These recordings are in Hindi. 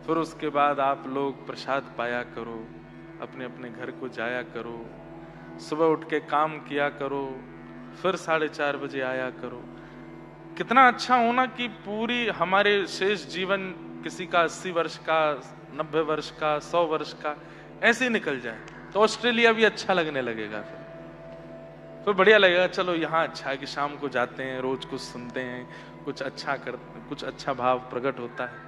फिर उसके बाद आप लोग प्रसाद पाया करो, अपने अपने घर को जाया करो, सुबह उठ के काम किया करो, फिर 4:30 बजे आया करो। कितना अच्छा होना कि पूरी हमारे शेष जीवन किसी का 80 वर्ष का, 90 वर्ष का, 100 वर्ष का ऐसे ही निकल जाए, तो ऑस्ट्रेलिया भी अच्छा लगने लगेगा। फिर बढ़िया लगेगा, चलो यहाँ अच्छा है कि शाम को जाते हैं, रोज कुछ सुनते हैं, कुछ अच्छा करते, कुछ अच्छा भाव प्रकट होता है,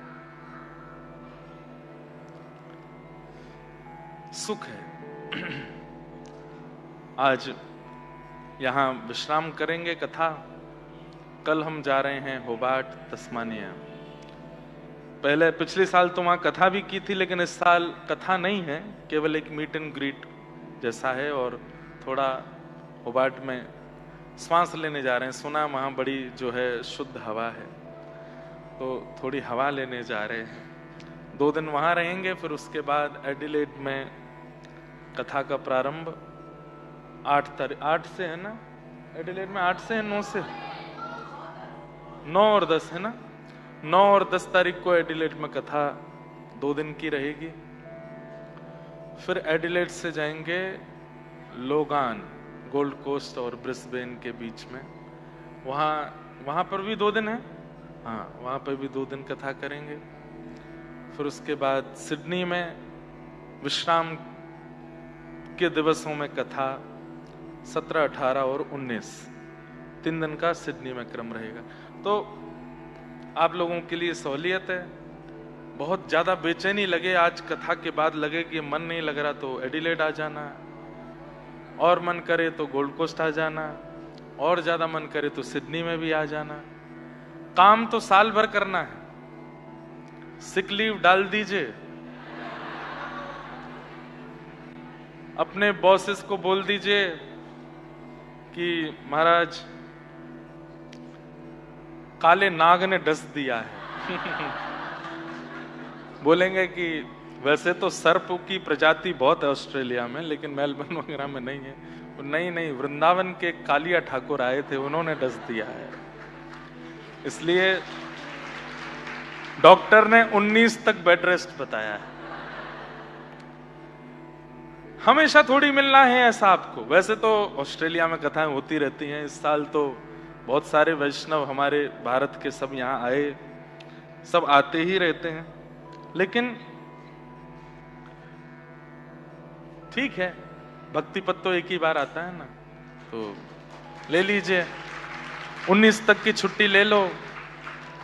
सुख है। आज यहाँ विश्राम करेंगे कथा। कल हम जा रहे हैं होबार्ट, तस्मानिया। पहले पिछले साल तो वहां कथा भी की थी, लेकिन इस साल कथा नहीं है, केवल एक मीट एंड ग्रीट जैसा है, और थोड़ा होबार्ट में श्वास लेने जा रहे हैं। सुना वहां बड़ी जो है शुद्ध हवा है, तो थोड़ी हवा लेने जा रहे हैं। 2 दिन वहां रहेंगे, फिर उसके बाद एडिलेड में कथा का प्रारंभ 8 से है ना, एडिलेड में 8 से है, 9 से, 9 और 10 है ना, 9 और 10 तारीख को एडिलेड में कथा 2 दिन की रहेगी। फिर एडिलेड से जाएंगे लोगान, गोल्ड कोस्ट और ब्रिस्बेन के बीच में, वहां पर भी 2 दिन है। हाँ, वहां पर भी 2 दिन कथा करेंगे। फिर उसके बाद सिडनी में विश्राम के दिवसों में कथा 17, 18 और 19, 3 दिन का सिडनी में क्रम रहेगा। तो आप लोगों के लिए सहूलियत है। बहुत ज्यादा बेचैनी लगे आज कथा के बाद, लगे कि मन नहीं लग रहा, तो एडिलेड आ जाना, और मन करे तो गोल्ड कोस्ट आ जाना, और ज्यादा मन करे तो सिडनी में भी आ जाना। काम तो साल भर करना है, सिक लीव डाल दीजिए, अपने बॉसेस को बोल दीजिए कि महाराज काले नाग ने डस दिया है। बोलेंगे कि वैसे तो सर्प की प्रजाति बहुत है ऑस्ट्रेलिया में, लेकिन मेलबर्न वगैरह में नहीं है। नहीं, वृंदावन के कालिया ठाकुर आए थे, उन्होंने डस दिया है। इसलिए डॉक्टर ने 19 तक बेड रेस्ट बताया है। हमेशा थोड़ी मिलना है ऐसा आपको। वैसे तो ऑस्ट्रेलिया में कथाएं होती रहती हैं। इस साल तो बहुत सारे वैष्णव हमारे भारत के सब यहाँ आए, सब आते ही रहते हैं, लेकिन ठीक है, भक्ति पद तो एक ही बार आता है ना, तो ले लीजिए, 19 तक की छुट्टी ले लो,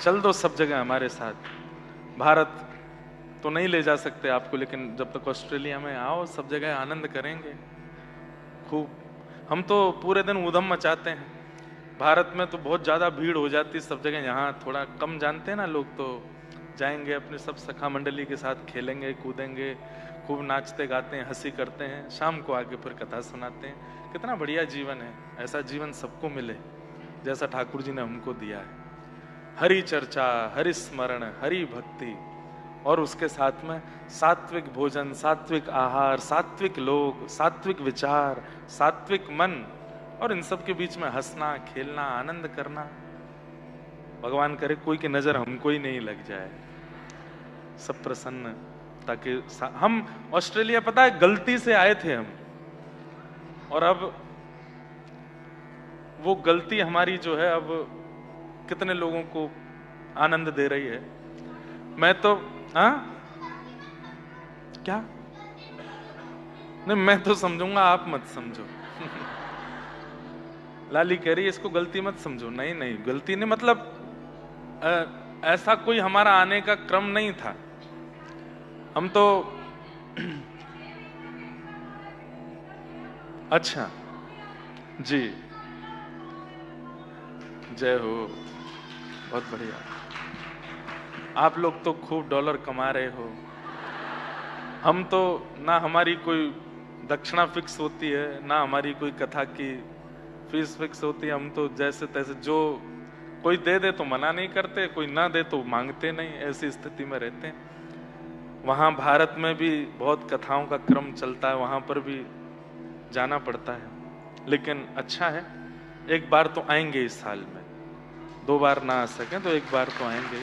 चल दो सब जगह हमारे साथ। भारत तो नहीं ले जा सकते आपको, लेकिन जब तक ऑस्ट्रेलिया में आओ सब जगह आनंद करेंगे खूब। हम तो पूरे दिन उधम मचाते हैं। भारत में तो बहुत ज्यादा भीड़ हो जाती सब जगह, यहाँ थोड़ा कम जानते हैं ना लोग, तो जाएंगे अपने सब सखा मंडली के साथ, खेलेंगे कूदेंगे, खूब नाचते गाते हैं, हंसी करते हैं, शाम को आके फिर कथा सुनाते हैं। कितना बढ़िया जीवन है। ऐसा जीवन सबको मिले जैसा ठाकुर जी ने हमको दिया है। हरि चर्चा, हरि स्मरण, हरि भक्ति, और उसके साथ में सात्विक भोजन, सात्विक आहार, सात्विक लोग, सात्विक विचार, सात्विक मन, और इन सब के बीच में हंसना, खेलना, आनंद करना। भगवान करे कोई की नजर हमको ही नहीं लग जाए, सब प्रसन्न। ताकि हम ऑस्ट्रेलिया, पता है, गलती से आए थे हम, और अब वो गलती हमारी जो है अब कितने लोगों को आनंद दे रही है। मैं तो क्या नहीं, मैं तो समझूंगा, आप मत समझो। लाली कह रही है इसको गलती मत समझो। नहीं, गलती नहीं, मतलब ऐसा कोई हमारा आने का क्रम नहीं था। हम तो अच्छा जी, जय हो, बहुत बढ़िया। आप लोग तो खूब डॉलर कमा रहे हो। हम तो ना, हमारी कोई दक्षिणा फिक्स होती है, ना हमारी कोई कथा की फीस फिक्स होती है। हम तो जैसे तैसे, जो कोई दे दे तो मना नहीं करते, कोई ना दे तो मांगते नहीं, ऐसी स्थिति में रहते हैं। वहाँ भारत में भी बहुत कथाओं का क्रम चलता है, वहाँ पर भी जाना पड़ता है, लेकिन अच्छा है। एक बार तो आएंगे इस साल में, 2 बार ना आ सके तो एक बार तो आएंगे।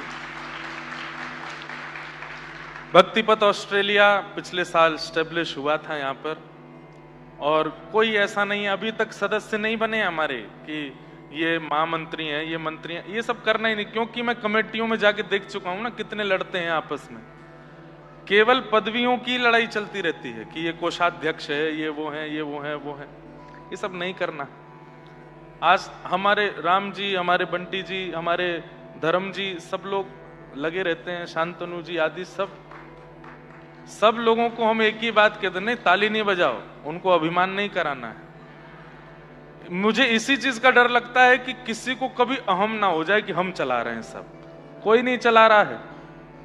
भक्तिपथ ऑस्ट्रेलिया पिछले साल स्टेब्लिश हुआ था यहाँ पर, और कोई ऐसा नहीं, अभी तक सदस्य नहीं बने हमारे कि ये महामंत्री हैं, ये मंत्री हैं, ये सब करना ही नहीं, क्योंकि मैं कमेटियों में जाके देख चुका हूं ना कितने लड़ते हैं आपस में। केवल पदवियों की लड़ाई चलती रहती है कि ये कोषाध्यक्ष है, ये वो है, ये वो है, वो है। ये सब नहीं करना। आज हमारे राम जी, हमारे बंटी जी, हमारे धर्म जी, सब लोग लगे रहते हैं, शांतनु जी आदि सब लोगों को हम एक ही बात कहते हैं, नहीं ताली नहीं बजाओ, उनको अभिमान नहीं कराना है। मुझे इसी चीज का डर लगता है कि किसी को कभी अहम ना हो जाए कि हम चला रहे हैं, सब कोई नहीं चला रहा है।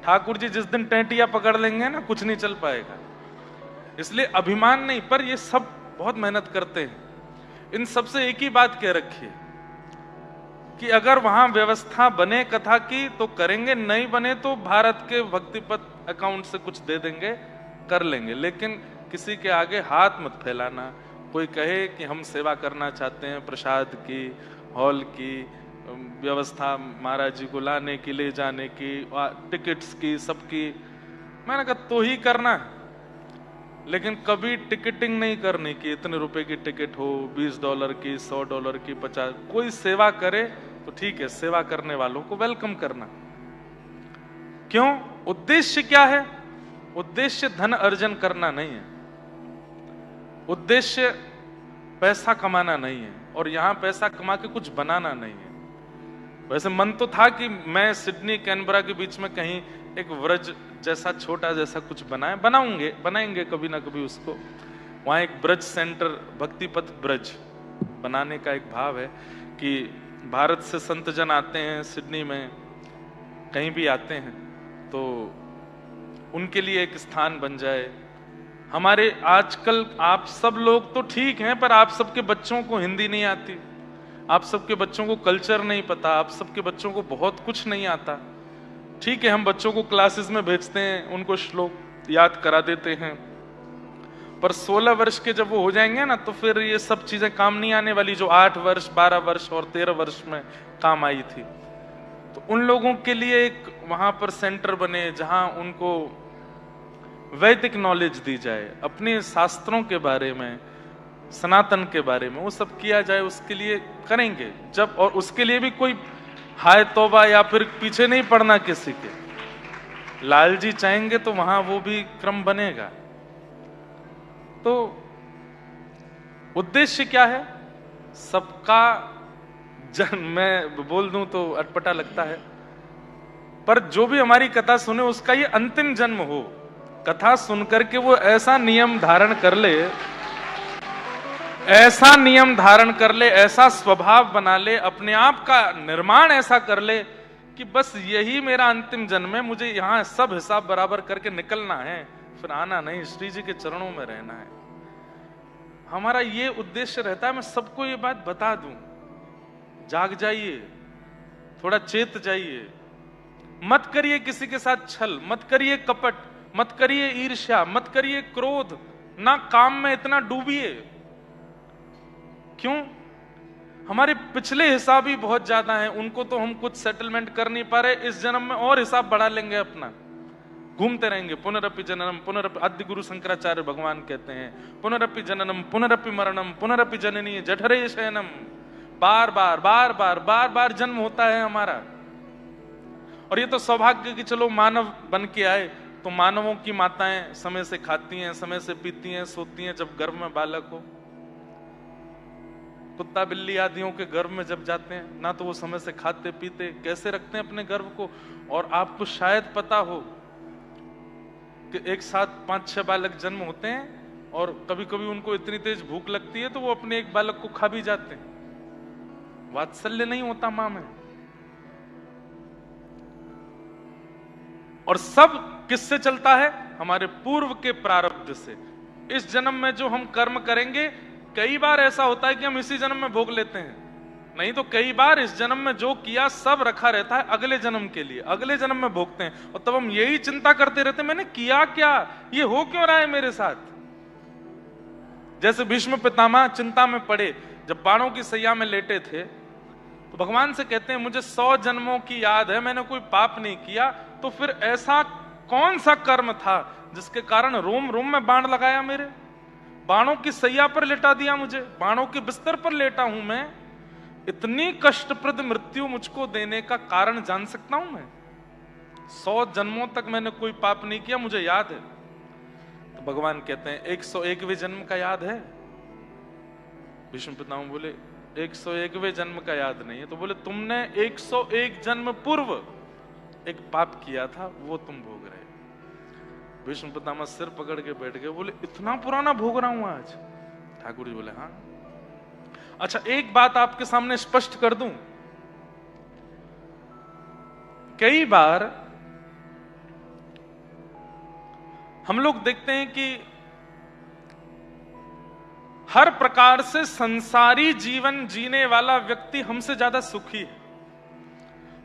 ठाकुर जी जिस दिन टेंटिया पकड़ लेंगे ना, कुछ नहीं चल पाएगा। इसलिए अभिमान नहीं, पर ये सब बहुत मेहनत करते हैं। इन सबसे एक ही बात कह रखी है कि अगर वहां व्यवस्था बने कथा की तो करेंगे, नहीं बने तो भारत के भक्तिपथ अकाउंट से कुछ दे देंगे, कर लेंगे, लेकिन किसी के आगे हाथ मत फैलाना। कोई कहे कि हम सेवा करना चाहते हैं, प्रसाद की, हॉल की व्यवस्था, महाराज जी को लाने की, ले जाने की, टिकट्स की, सबकी, मैंने कहा तो ही करना है, लेकिन कभी टिकटिंग नहीं करनी कि इतने रुपए की टिकट हो, $20 की, $100 की, 50। कोई सेवा करे तो ठीक है, सेवा करने वालों को वेलकम करना। क्यों? उद्देश्य क्या है? उद्देश्य धन अर्जन करना नहीं है, उद्देश्य पैसा कमाना नहीं है, और यहां पैसा कमा के कुछ बनाना नहीं है। वैसे मन तो था कि मैं सिडनी कैनबरा के बीच में कहीं एक व्रज जैसा छोटा जैसा कुछ बनाएंगे कभी ना कभी उसको। वहां एक ब्रज सेंटर, भक्तिपथ ब्रज बनाने का एक भाव है कि भारत से संत जन आते हैं सिडनी में, कहीं भी आते हैं, तो उनके लिए एक स्थान बन जाए। हमारे आजकल आप सब लोग तो ठीक हैं, पर आप सबके बच्चों को हिंदी नहीं आती, आप सबके बच्चों को कल्चर नहीं पता, आप सबके बच्चों को बहुत कुछ नहीं आता। ठीक है, हम बच्चों को क्लासेस में भेजते हैं, उनको श्लोक याद करा देते हैं, पर 16 वर्ष के जब वो हो जाएंगे ना, तो फिर ये सब चीजें काम नहीं आने वाली जो 8 वर्ष, 12 वर्ष और 13 वर्ष में काम आई थी। तो उन लोगों के लिए एक वहां पर सेंटर बने जहां उनको वैदिक नॉलेज दी जाए, अपने शास्त्रों के बारे में, सनातन के बारे में, वो सब किया जाए। उसके लिए करेंगे जब, और उसके लिए भी कोई हाय तौबा या फिर पीछे नहीं पड़ना किसी के। लालजी चाहेंगे तो वहां वो भी क्रम बनेगा। तो उद्देश्य क्या है? सबका जन्म, मैं बोल दूं तो अटपटा लगता है, पर जो भी हमारी कथा सुने उसका ये अंतिम जन्म हो। कथा सुनकर के वो ऐसा नियम धारण कर ले, ऐसा नियम धारण कर ले, ऐसा स्वभाव बना ले, अपने आप का निर्माण ऐसा कर ले कि बस यही मेरा अंतिम जन्म है, मुझे यहां सब हिसाब बराबर करके निकलना है, फिर आना नहीं, श्री जी के चरणों में रहना है। हमारा ये उद्देश्य रहता है। मैं सबको ये बात बता दूं, जाग जाइए, थोड़ा चेत जाइए, मत करिए किसी के साथ छल, मत करिए कपट, मत करिए ईर्ष्या, मत करिए क्रोध, ना काम में इतना डूबिए। क्यों? हमारे पिछले हिसाब ही बहुत ज्यादा हैं, उनको तो हम कुछ सेटलमेंट कर नहीं पा रहे। इस जन्म में और हिसाब बढ़ा लेंगे अपना, घूमते रहेंगे। पुनरपि जननम पुनरपि, आदि गुरु शंकराचार्य भगवान कहते हैं, पुनरपि जननम पुनरपि मरणम पुनरपि जननी जठरे शयनम। बार बार बार बार बार बार जन्म होता है हमारा। और ये तो सौभाग्य कि चलो मानव बन के आए, तो मानवों की माताएं समय से खाती हैं, समय से पीती हैं, सोती हैं। जब गर्भ में बालक हो, कुत्ता बिल्ली आदियों के गर्भ में जब जाते हैं ना, तो वो समय से खाते पीते कैसे रखते हैं अपने गर्भ को। और आपको शायद पता हो कि एक साथ 5-6 बालक जन्म होते हैं, और कभी कभी उनको इतनी तेज भूख लगती है तो वो अपने एक बालक को खा भी जाते हैं। वात्सल्य नहीं होता मां में। और सब किससे चलता है? हमारे पूर्व के प्रारब्ध से। इस जन्म में जो हम कर्म करेंगे, कई बार ऐसा होता है कि हम इसी जन्म में भोग लेते हैं, नहीं तो कई बार इस जन्म में जो किया सब रखा रहता है अगले जन्म के लिए, अगले जन्म में भोगते हैं। और तब हम यही चिंता करते रहते हैं, मैंने किया क्या, ये हो क्यों रहा है मेरे साथ। जैसे भीष्म पितामह चिंता में पड़े, जब बाणों की सैया में लेटे थे, तो भगवान से कहते हैं मुझे 100 जन्मों की याद है, मैंने कोई पाप नहीं किया, तो फिर ऐसा कौन सा कर्म था जिसके कारण रोम रोम में बाण लगाया मेरे? बाणों की सैया पर लेटा दिया मुझे, बाणों के बिस्तर पर लेटा हूं मैं। इतनी कष्टप्रद मृत्यु मुझको देने का कारण जान सकता हूं मैं? 100 जन्मों तक मैंने कोई पाप नहीं किया, मुझे याद है। तो भगवान कहते हैं 101वें जन्म का याद है? भीष्म पितामह बोले 101वें जन्म का याद नहीं है। तो बोले तुमने 101 जन्म पूर्व एक पाप किया था, वो तुम भोग रहे। भीष्म पितामह सिर पकड़ के बैठ गए, बोले इतना पुराना भोग रहा हूं आज? ठाकुर जी बोले हाँ। अच्छा, एक बात आपके सामने स्पष्ट कर दूं, कई बार हम लोग देखते हैं कि हर प्रकार से संसारी जीवन जीने वाला व्यक्ति हमसे ज्यादा सुखी है।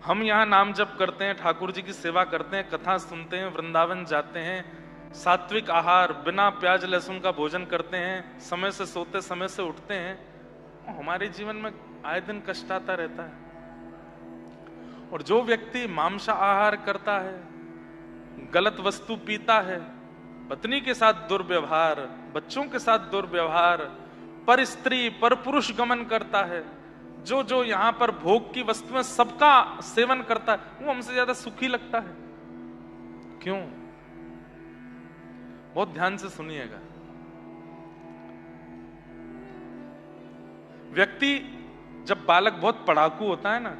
हम यहां नाम जप करते हैं, ठाकुर जी की सेवा करते हैं, कथा सुनते हैं, वृंदावन जाते हैं, सात्विक आहार, बिना प्याज लहसुन का भोजन करते हैं, समय से सोते समय से उठते हैं, हमारे जीवन में आए दिन कष्ट आता रहता है। और जो व्यक्ति मांसा आहार करता है, गलत वस्तु पीता है, पत्नी के साथ दुर्व्यवहार, बच्चों के साथ दुर्व्यवहार, पर स्त्री पर पुरुष गमन करता है, जो जो यहां पर भोग की वस्तुएं सबका सेवन करता है, वो हमसे ज्यादा सुखी लगता है। क्यों? बहुत ध्यान से सुनिएगा। व्यक्ति जब बालक बहुत पढ़ाकू होता है ना,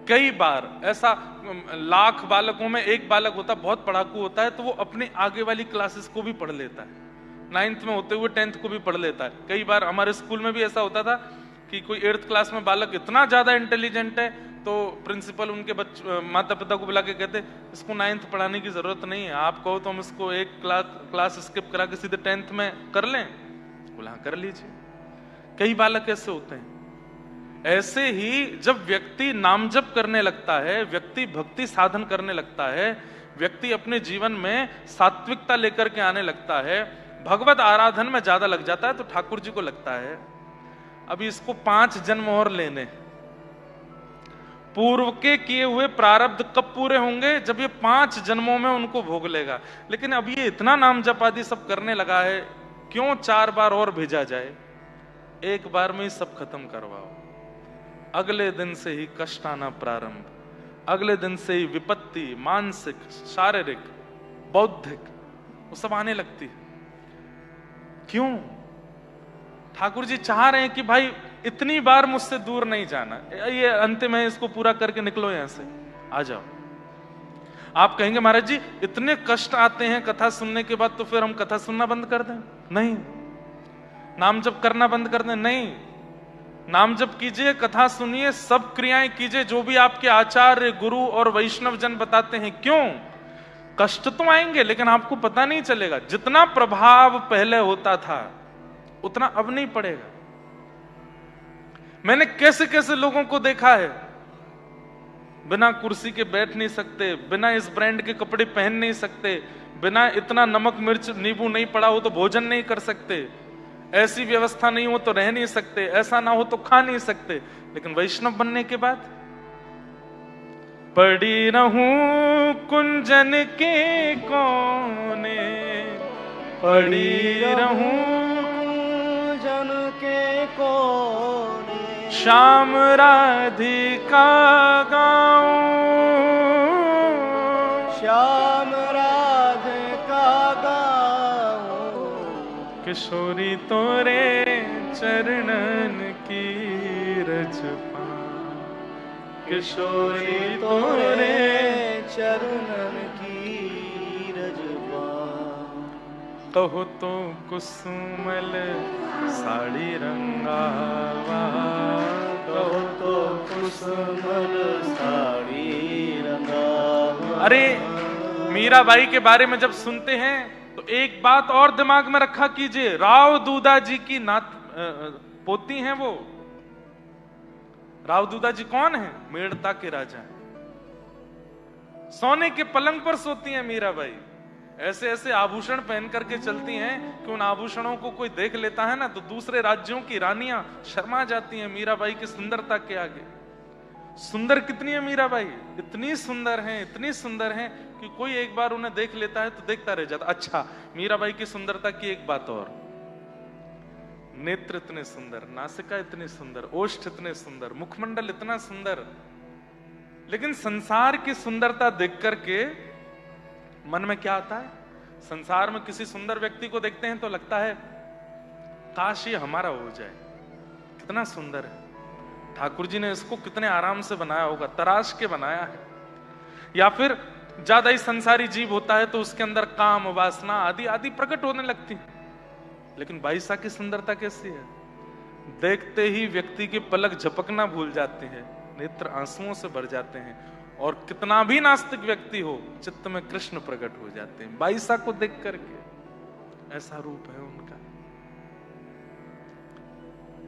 कई बार ऐसा 1,00,000 बालकों में एक बालक होता बहुत पढ़ाकू होता है, तो वो अपने आगे वाली क्लासेस को भी पढ़ लेता है, 9th में होते हुए 10th को भी पढ़ लेता है। कई बार हमारे स्कूल में भी ऐसा होता था कि कोई 8th क्लास में बालक इतना ज्यादा इंटेलिजेंट है, तो प्रिंसिपल उनके माता पिता को बुला के कहते इसको 9th पढ़ाने की जरूरत नहीं है, आप कहो तो हम इसको एक क्लास स्किप करा के सीधे 10th में कर लें। बोला कर लीजिए। कई बालक ऐसे होते हैं। ऐसे ही जब व्यक्ति नाम जप करने लगता है, व्यक्ति भक्ति साधन करने लगता है, व्यक्ति अपने जीवन में सात्विकता लेकर के आने लगता है, भगवत आराधन में ज्यादा लग जाता है, तो ठाकुर जी को लगता है अभी इसको 5 जन्म और लेने। पूर्व के किए हुए प्रारब्ध कब पूरे होंगे? जब ये 5 जन्मों में उनको भोग लेगा। लेकिन अब ये इतना नाम जप आदि सब करने लगा है, क्यों 4 बार और भेजा जाए? एक बार में ही सब खत्म करवाओ। अगले दिन से ही कष्ट आना प्रारंभ, अगले दिन से ही विपत्ति, मानसिक, शारीरिक, बौद्धिक, वो सब आने लगती है। क्यों? ठाकुर जी चाह रहे हैं कि भाई इतनी बार मुझसे दूर नहीं जाना, ये अंतिम है, इसको पूरा करके निकलो यहां से, आ जाओ। आप कहेंगे महाराज जी इतने कष्ट आते हैं कथा सुनने के बाद, तो फिर हम कथा सुनना बंद कर दें? नहीं। नाम जप करना बंद कर दें? नहीं। नाम जप कीजिए, कथा सुनिए, सब क्रियाएं कीजिए जो भी आपके आचार्य, गुरु और वैष्णव जन बताते हैं। क्यों? कष्ट तो आएंगे, लेकिन आपको पता नहीं चलेगा। जितना प्रभाव पहले होता था उतना अब नहीं पड़ेगा। मैंने कैसे कैसे लोगों को देखा है, बिना कुर्सी के बैठ नहीं सकते, बिना इस ब्रांड के कपड़े पहन नहीं सकते, बिना इतना नमक मिर्च नींबू नहीं पड़ा हो तो भोजन नहीं कर सकते, ऐसी व्यवस्था नहीं हो तो रह नहीं सकते, ऐसा ना हो तो खा नहीं सकते। लेकिन वैष्णव बनने के बाद पड़ी रहूं कुंजन के कोने, पड़ी रहूं कुंजन के कोने, श्याम राधिका गाऊं, श्याम राधिका गाऊं, किशोरी तोरे चरणन की रज पाऊं, किशोरी तोरे चरणन की रज पाऊं। कहो तो कुसुमल साड़ी रंगावा, कहो तो कुसुमल साड़ी रंगावा। अरे मीराबाई के बारे में जब सुनते हैं तो एक बात और दिमाग में रखा कीजिए, राव दूधा जी की पोती हैं वो। राव दूधा जी कौन है? मेड़ता के राजा। सोने के पलंग पर सोती हैं मीराबाई, ऐसे ऐसे आभूषण पहन करके चलती हैं कि उन आभूषणों को कोई देख लेता है ना तो दूसरे राज्यों की रानियां शर्मा जाती हैं मीराबाई की सुंदरता के आगे। सुंदर कितनी है मीराबाई, इतनी सुंदर हैं, इतनी सुंदर हैं कि कोई एक बार उन्हें देख लेता है तो देखता रह जाता। अच्छा, मीराबाई की सुंदरता की एक बात और, नेत्र इतने सुंदर, नासिका इतनी सुंदर, ओष्ठ इतने सुंदर, मुखमंडल इतना सुंदर, लेकिन संसार की सुंदरता देख करके मन में क्या आता है? संसार में किसी सुंदर व्यक्ति को देखते हैं तो लगता है काश ये हमारा हो जाए, कितना सुंदर है, ठाकुर जी ने इसको कितने आराम से बनाया होगा, तराश के बनाया है। या फिर ज्यादा ही संसारी जीव होता है तो उसके अंदर काम, वासना आदि आदि प्रकट होने लगती है। लेकिन बाईसा की सुंदरता कैसी है? देखते ही व्यक्ति की पलक झपकना भूल जाते हैं, नेत्र आंसुओं से भर जाते हैं, और कितना भी नास्तिक व्यक्ति हो चित्त में कृष्ण प्रकट हो जाते हैं बाईसा को देख करके। ऐसा रूप है उनका।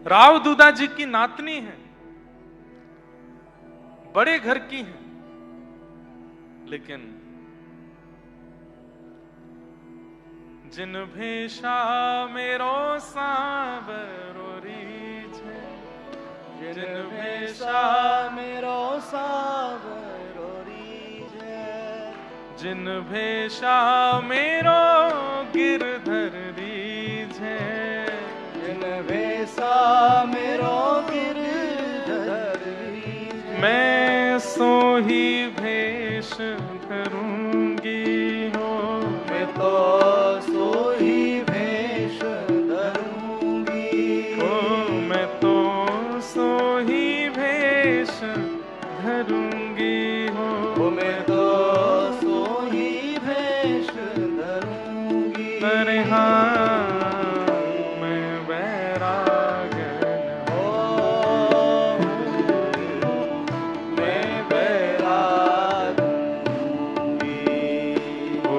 राव दूधा जी की नातनी है, बड़े घर की है, लेकिन जिन भेषा मेरो सांवरो रीझे, जिन भेषा मेरो सांवरो रीझे, जिन भेषा मेरो गिरधर रीझे, जिन भेषा मेरो गिरधर रीझे, मैं सो ही भेष धरूंगी हो, मैं तो सो ही भेष धरूंगी हो, मैं तो सो ही भेष धरूंगी हो, मैं तो सो ही भेष धरूंगी। अरे हाँ मैं बैरागन मैं बैराग ओ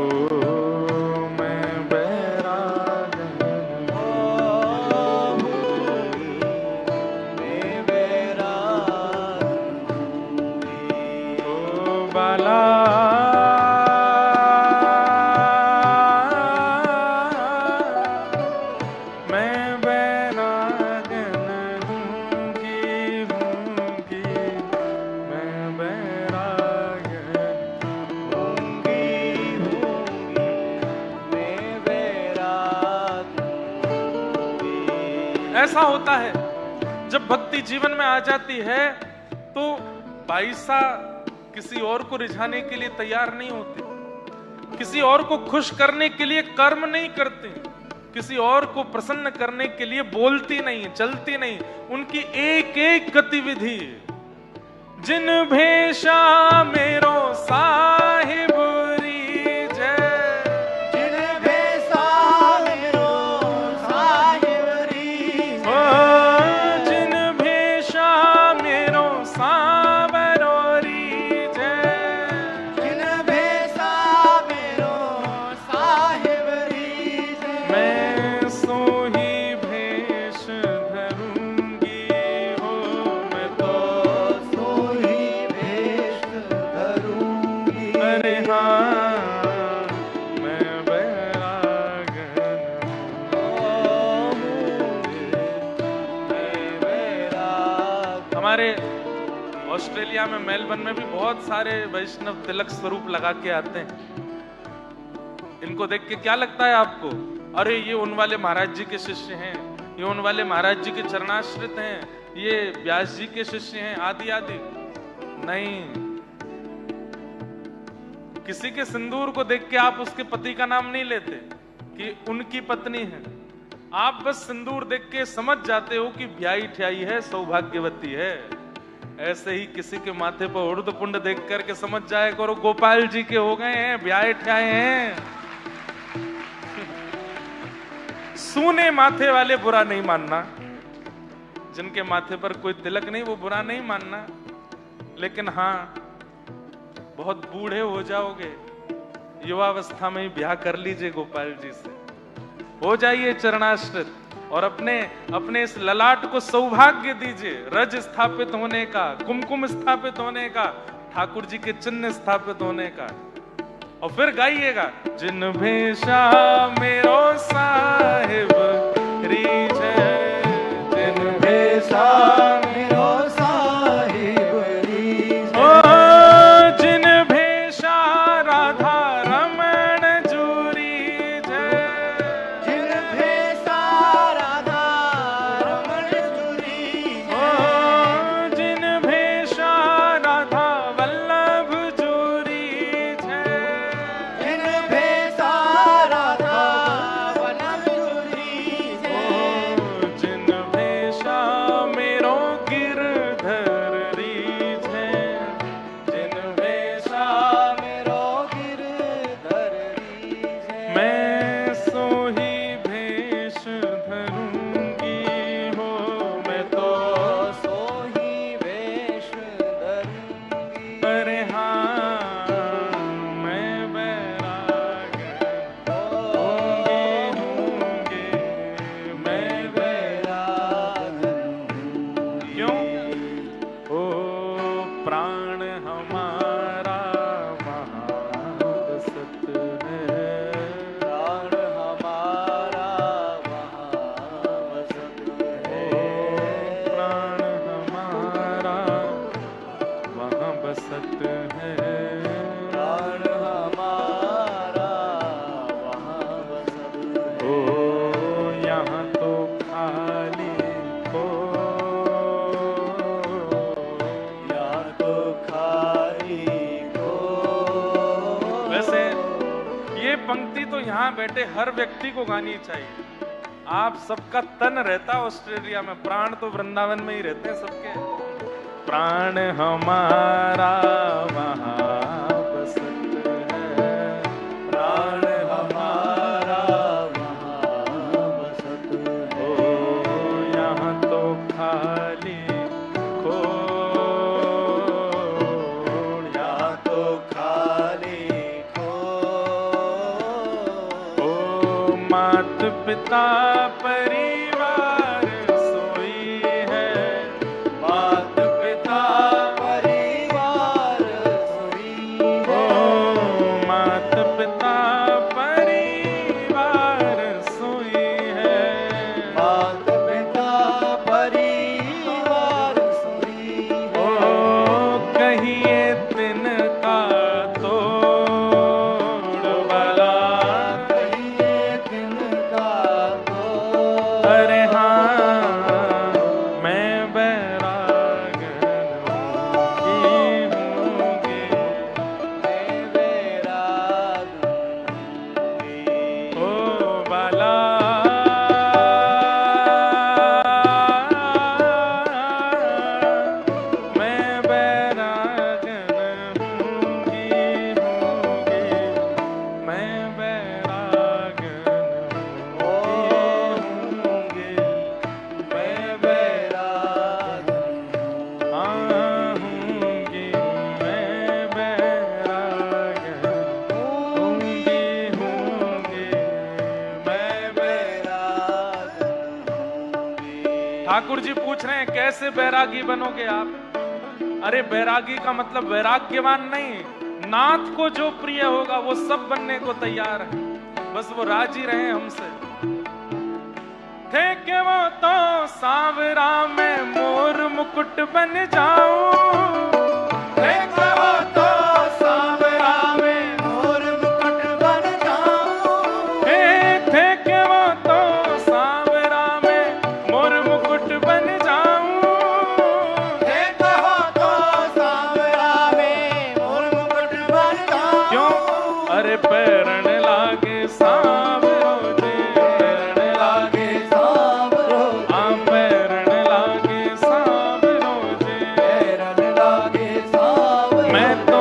मैं बैरागन मैं बैराग ओ बाला मैं बैरागन हूँगी हूँगी, मैं बैरागन होंगी होंगी, मैं बैराग ऐसा होता है जब भक्ति जीवन में आ जाती है तो बाईसा किसी और को रिझाने के लिए तैयार नहीं होते, किसी और को खुश करने के लिए कर्म नहीं करते, किसी और को प्रसन्न करने के लिए बोलती नहीं, चलती नहीं, उनकी एक एक गतिविधि। जिन भेषा मेरो साहिब रीझे, जिन भेषा मेरो साहिब रीझे, ओ जिन भेषा मेरो सांवरो रीझे, जिन भेषा मेरो साहिब रीझे, मैं सो ही भेष धरूंगी हो, मैं तो सो ही भेष धरूंगी। अरे हाँ मैं बैरागन मैं बैराग। हमारे ऑस्ट्रेलिया में मेलबर्न में भी बहुत सारे वैष्णव तिलक स्वरूप लगा के आते हैं। इनको देख के क्या लगता है आपको? अरे ये उन वाले महाराज जी के शिष्य हैं, ये उन वाले महाराज जी के चरणाश्रित हैं, ये व्यास जी के शिष्य हैं, आदि आदि। नहीं, किसी के सिंदूर को देख के आप उसके पति का नाम नहीं लेते कि उनकी पत्नी है। आप बस सिंदूर देख के समझ जाते हो कि ब्याही ठ्याई है, सौभाग्यवती है। ऐसे ही किसी के माथे पर उर्द पुंड देख करके समझ जाए करो गोपाल जी के हो गए हैं, ब्याहे ठ्याए हैं। सूने माथे वाले बुरा नहीं मानना, जिनके माथे पर कोई तिलक नहीं वो बुरा नहीं मानना, लेकिन हाँ बहुत बूढ़े हो जाओगे, युवावस्था में ही ब्याह कर लीजिए गोपाल जी से, हो जाइए चरणाश्रित और अपने इस ललाट को सौभाग्य दीजिए, रज स्थापित होने का, कुमकुम स्थापित होने का, ठाकुर जी के चिन्ह स्थापित होने का। और फिर गाइएगा, जिन भेषा मेरो साहिब रीझे, जिन भेषा मेरो साहिब रीझे, ये पंक्ति तो यहाँ बैठे हर व्यक्ति को गानी चाहिए। आप सबका तन रहता ऑस्ट्रेलिया में, प्राण तो वृंदावन में ही रहते हैं सबके। प्राण हमारा वहाँ बसत है, प्राण हमारा वहाँ बसत है। ओ यहाँ तो खाली यहाँ तो खाली ओ मात पिता परिवार सोई है, मात पिता परिवार सोई है। ओ मात पिता परिवार सोई है, मात पिता परिवार सोई है। ओ कहिए तिनका तोड़ वाला, कहिए तिनका अरे हाँ मैं बैरागन हूँगी, मैं बैराग ओ बाला मैं बैरागन हूँगी, मैं बैरागन हूँगी, मैं बैराग हूँगी, मैं बैरागन हूँगी, मैं बैराग ठाकुर जी पूछ रहे हैं कैसे बैरागी बनोगे आप? अरे बैरागी का मतलब वैराग्यवान नहीं, नाथ को जो प्रिय होगा वो सब बनने को तैयार है, बस वो राजी रहे हमसे। थे के वो तो सांवरा में मोर मुकुट बन जाऊं, देखो तो सांवरा में मोर मुकुट बन जाऊं। थे के वो तो सांवरा में मोर मुकुट बन जाऊं, देखो तो सांवरा में मोर मुकुट बन जाऊं। क्यों? अरे पैरण लागे सांवरो जे, पैरण लागे सांवरो पैरण लागे सांवरो जे, पैरण लागे सांवरो। मैं तो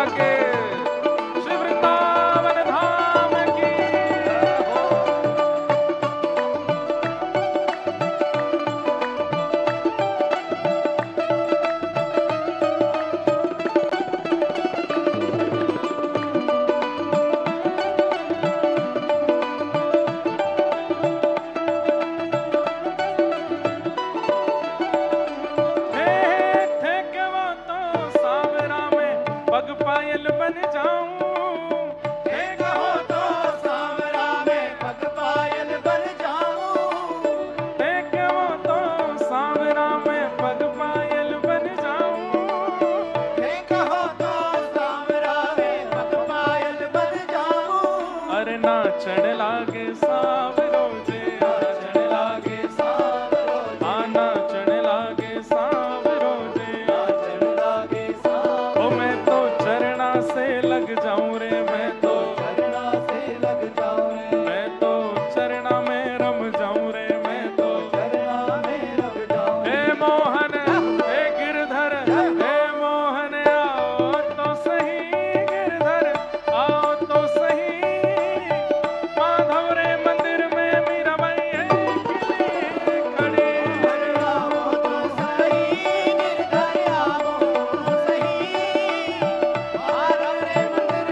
माता के श्री वृंदावन धाम की। पायल बन जाऊं, हे कहो तो सांवरा में पग पायल बन जाऊं, हे कहो तो सांवरा में पग पायल बन जाऊं, हे कहो तो सांवरा में पग पायल बन जाऊं। अरे नाचण लागे सांवरो जे, नाचण लागे सांवरो जे, आ नाचण लागे सांवरो जे, नाचण लागे सांवरो ओ मैं तो चरणा से लग जाऊं रे, मैं तो चरणा से लग जाऊं रे, मैं तो चरणा में रम जाऊं रे, मैं तो चरणा में लग जाऊं। हे मोहन हे गिरधर, हे मोहन आओ तो सही, गिरधर आओ तो सही, माधव रे मंदिर में मीराबाई खिली खड़ी। आओ तो सही, गिरधर आओ तो सही, माधव रे मंदिर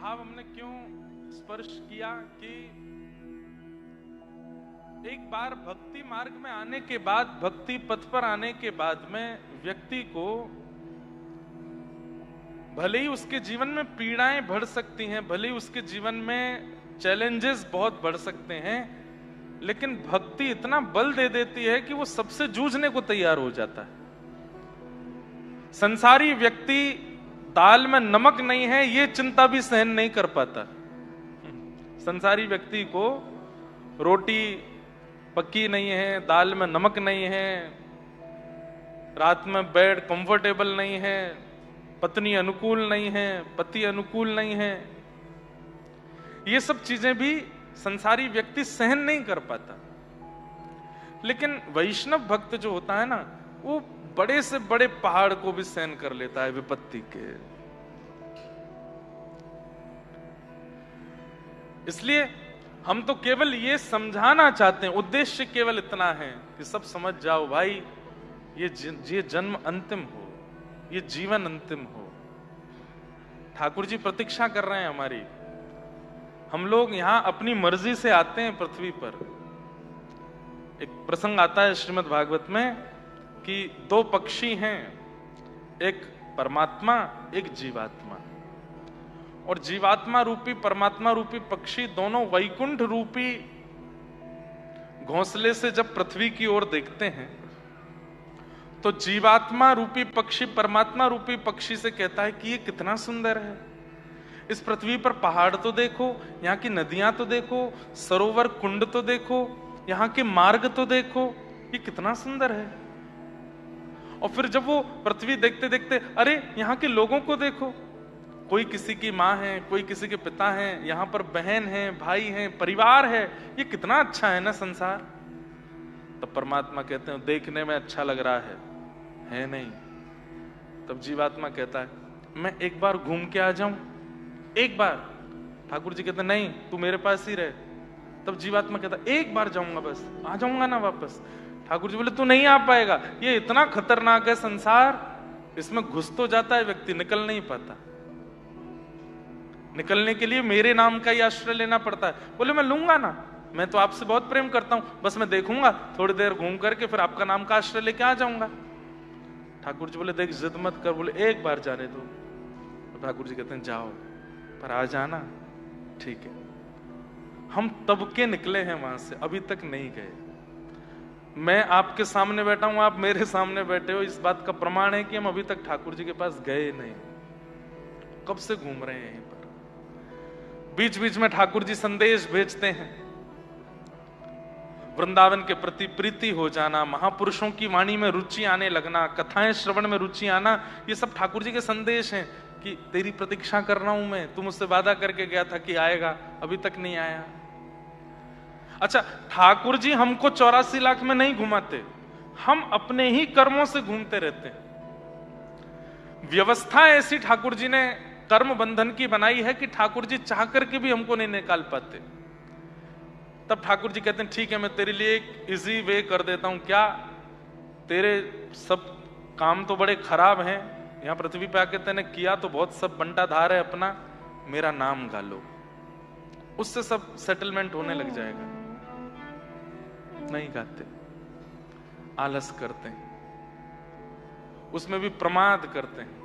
भाव हमने क्यों स्पर्श किया कि एक बार भक्ति मार्ग में आने के बाद, भक्ति पथ पर आने के बाद में व्यक्ति को भले ही उसके जीवन में पीड़ाएं बढ़ सकती हैं, भले ही उसके जीवन में चैलेंजेस बहुत बढ़ सकते हैं, लेकिन भक्ति इतना बल दे देती है कि वो सबसे जूझने को तैयार हो जाता है। संसारी व्यक्ति दाल में नमक नहीं है ये चिंता भी सहन नहीं कर पाता। संसारी व्यक्ति को रोटी पक्की नहीं है, दाल में नमक नहीं है, रात में बेड कंफर्टेबल नहीं है, पत्नी अनुकूल नहीं है, पति अनुकूल नहीं है, ये सब चीजें भी संसारी व्यक्ति सहन नहीं कर पाता। लेकिन वैष्णव भक्त जो होता है ना, वो बड़े से बड़े पहाड़ को भी सहन कर लेता है विपत्ति के। इसलिए हम तो केवल ये समझाना चाहते हैं, उद्देश्य केवल इतना है कि सब समझ जाओ भाई, ये जन्म अंतिम हो, ये जीवन अंतिम हो। ठाकुर जी प्रतीक्षा कर रहे हैं हमारी। हम लोग यहां अपनी मर्जी से आते हैं पृथ्वी पर। एक प्रसंग आता है श्रीमद् भागवत में कि दो पक्षी हैं, एक परमात्मा एक जीवात्मा, और जीवात्मा रूपी परमात्मा रूपी पक्षी दोनों वैकुंठ रूपी घोंसले से जब पृथ्वी की ओर देखते हैं तो जीवात्मा रूपी पक्षी परमात्मा रूपी पक्षी से कहता है कि ये कितना सुंदर है, इस पृथ्वी पर पहाड़ तो देखो, यहाँ की नदियां तो देखो, सरोवर कुंड तो देखो, यहाँ के मार्ग तो देखो, ये कितना सुंदर है। और फिर जब वो पृथ्वी देखते देखते, अरे यहाँ के लोगों को देखो, कोई किसी की माँ है, कोई किसी के पिता हैं, यहाँ पर बहन है, भाई हैं, परिवार है, ये कितना अच्छा है ना संसार। तब परमात्मा कहते हैं देखने में अच्छा लग रहा है नहीं। तब जीवात्मा कहता है मैं एक बार घूम के आ जाऊं, एक बार। ठाकुर जी कहते हैं नहीं, तू मेरे पास ही रहे। तब जीवात्मा कहता है एक बार जाऊंगा, बस आ जाऊंगा ना वापस। ठाकुर जी बोले तू नहीं आ पाएगा, ये इतना खतरनाक है संसार, इसमें घुस तो जाता है व्यक्ति, निकल नहीं पाता। निकलने के लिए मेरे नाम का ही आश्रय लेना पड़ता है। बोले मैं लूंगा ना, मैं तो आपसे बहुत प्रेम करता हूं, बस मैं देखूंगा, थोड़ी देर घूम करके फिर आपका नाम का आश्रय लेके आ जाऊंगा। ठाकुर जी बोले देख जिद मत कर, बोले एक बार जाने दो। तो ठाकुर जी कहते हैं जाओ, पर आ जाना। ठीक है। हम तब के निकले हैं वहां से, अभी तक नहीं गए। मैं आपके सामने बैठा हूं, आप मेरे सामने बैठे हो, इस बात का प्रमाण है कि हम अभी तक ठाकुर जी के पास गए नहीं। कब से घूम रहे हैं यहीं पर। बीच बीच में ठाकुर जी संदेश भेजते हैं, वृंदावन के प्रति प्रीति हो जाना, महापुरुषों की वाणी में रुचि आने लगना, कथाएं श्रवण में रुचि आना, ये सब ठाकुर जी के संदेश हैं कि तेरी प्रतीक्षा कर रहा हूं मैं, तू मुझसे वादा करके गया था कि आएगा, अभी तक नहीं आया। अच्छा, ठाकुर जी हमको 84 लाख में नहीं घुमाते, हम अपने ही कर्मों से घूमते रहते हैं। व्यवस्था ऐसी ठाकुर जी ने कर्म बंधन की बनाई है कि ठाकुर जी चाह करके भी हमको नहीं निकाल पाते। तब ठाकुर जी कहते हैं ठीक है, मैं तेरे लिए एक इजी वे कर देता हूं। क्या? तेरे सब काम तो बड़े खराब हैं, यहां पृथ्वी पे आके तेने किया तो बहुत सब बंटाधार है अपना, मेरा नाम गा लो, उससे सब सेटलमेंट होने लग जाएगा। नहीं गाते, आलस करते हैं, उसमें भी प्रमाद करते हैं,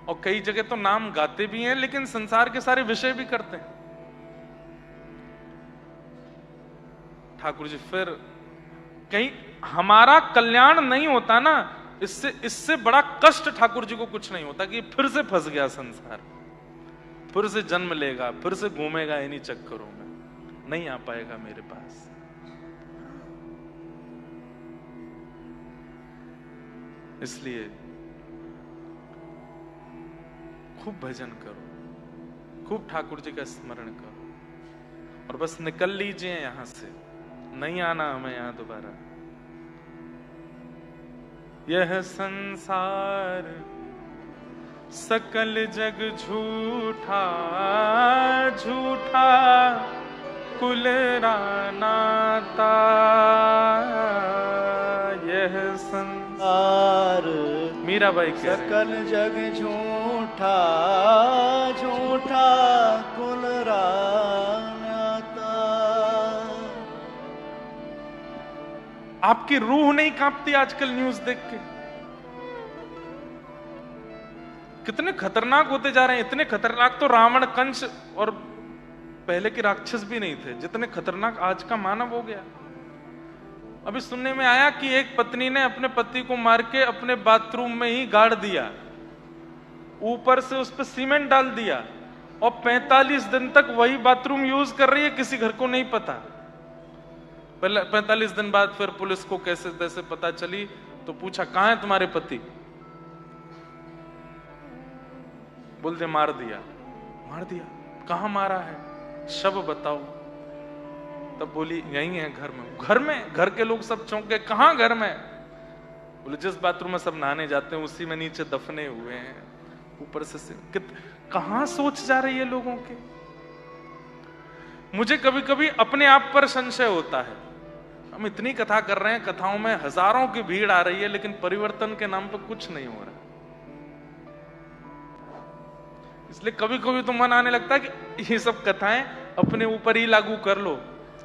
और कई जगह तो नाम गाते भी हैं लेकिन संसार के सारे विषय भी करते हैं। ठाकुर जी फिर कहीं हमारा कल्याण नहीं होता ना, इससे बड़ा कष्ट ठाकुर जी को कुछ नहीं होता कि फिर से फंस गया संसार, फिर से जन्म लेगा, फिर से घूमेगा इन्हीं चक्करों में, नहीं आ पाएगा मेरे पास। इसलिए खूब भजन करो, खूब ठाकुर जी का स्मरण करो, और बस निकल लीजिए यहां से, नहीं आना हमें यहां दोबारा। यह संसार सकल जग झूठा, झूठा कुल नाता। यह संसार मीराबाई सकल जग झूठा, झूठा आपकी रूह नहीं कांपती आजकल न्यूज देख के? कितने खतरनाक होते जा रहे हैं। इतने खतरनाक तो रावण, कंस और पहले के राक्षस भी नहीं थे, जितने खतरनाक आज का मानव हो गया। अभी सुनने में आया कि एक पत्नी ने अपने पति को मार के अपने बाथरूम में ही गाड़ दिया, ऊपर से उस पर सीमेंट डाल दिया, और 45 दिन तक वही बाथरूम यूज कर रही है, किसी घर को नहीं पता। 45 दिन बाद फिर पुलिस को कैसे तैसे पता चली, तो पूछा कहां है तुम्हारे पति? बोलते मार दिया। मार दिया? कहां मारा है? शव बताओ। तब बोली यही है घर में। घर में? घर के लोग सब चौंक गए, कहां घर में? बोले जिस बाथरूम में सब नहाने जाते हैं उसी में नीचे दफने हुए हैं, ऊपर से कहां सोच जा रही है लोगों के। मुझे कभी कभी अपने आप पर संशय होता है। हम इतनी कथा कर रहे हैं, कथाओं में हजारों की भीड़ आ रही है, लेकिन परिवर्तन के नाम पर कुछ नहीं हो रहा। इसलिए कभी कभी तो मन आने लगता है कि ये सब कथाएं अपने ऊपर ही लागू कर लो।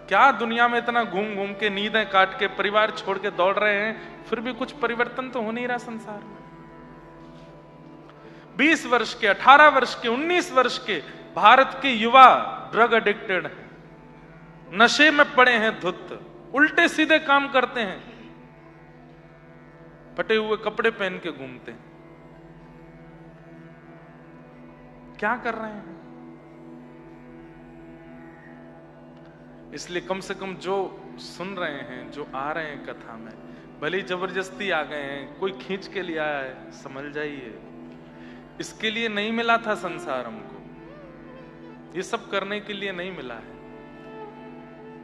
क्या दुनिया में इतना घूम घूम के, नींदें काट के, परिवार छोड़ के दौड़ रहे हैं, फिर भी कुछ परिवर्तन तो हो नहीं रहा संसार में। 20 वर्ष के, 18 वर्ष के, 19 वर्ष के भारत के युवा ड्रग एडिक्टेड हैं, नशे में पड़े हैं, धुत, उल्टे सीधे काम करते हैं, फटे हुए कपड़े पहन के घूमते हैं। क्या कर रहे हैं? इसलिए कम से कम जो सुन रहे हैं, जो आ रहे हैं कथा में, भले ही जबरदस्ती आ गए हैं, कोई खींच के लिए आया है, समझ जाइए इसके लिए नहीं मिला था संसार हमको, ये सब करने के लिए नहीं मिला है।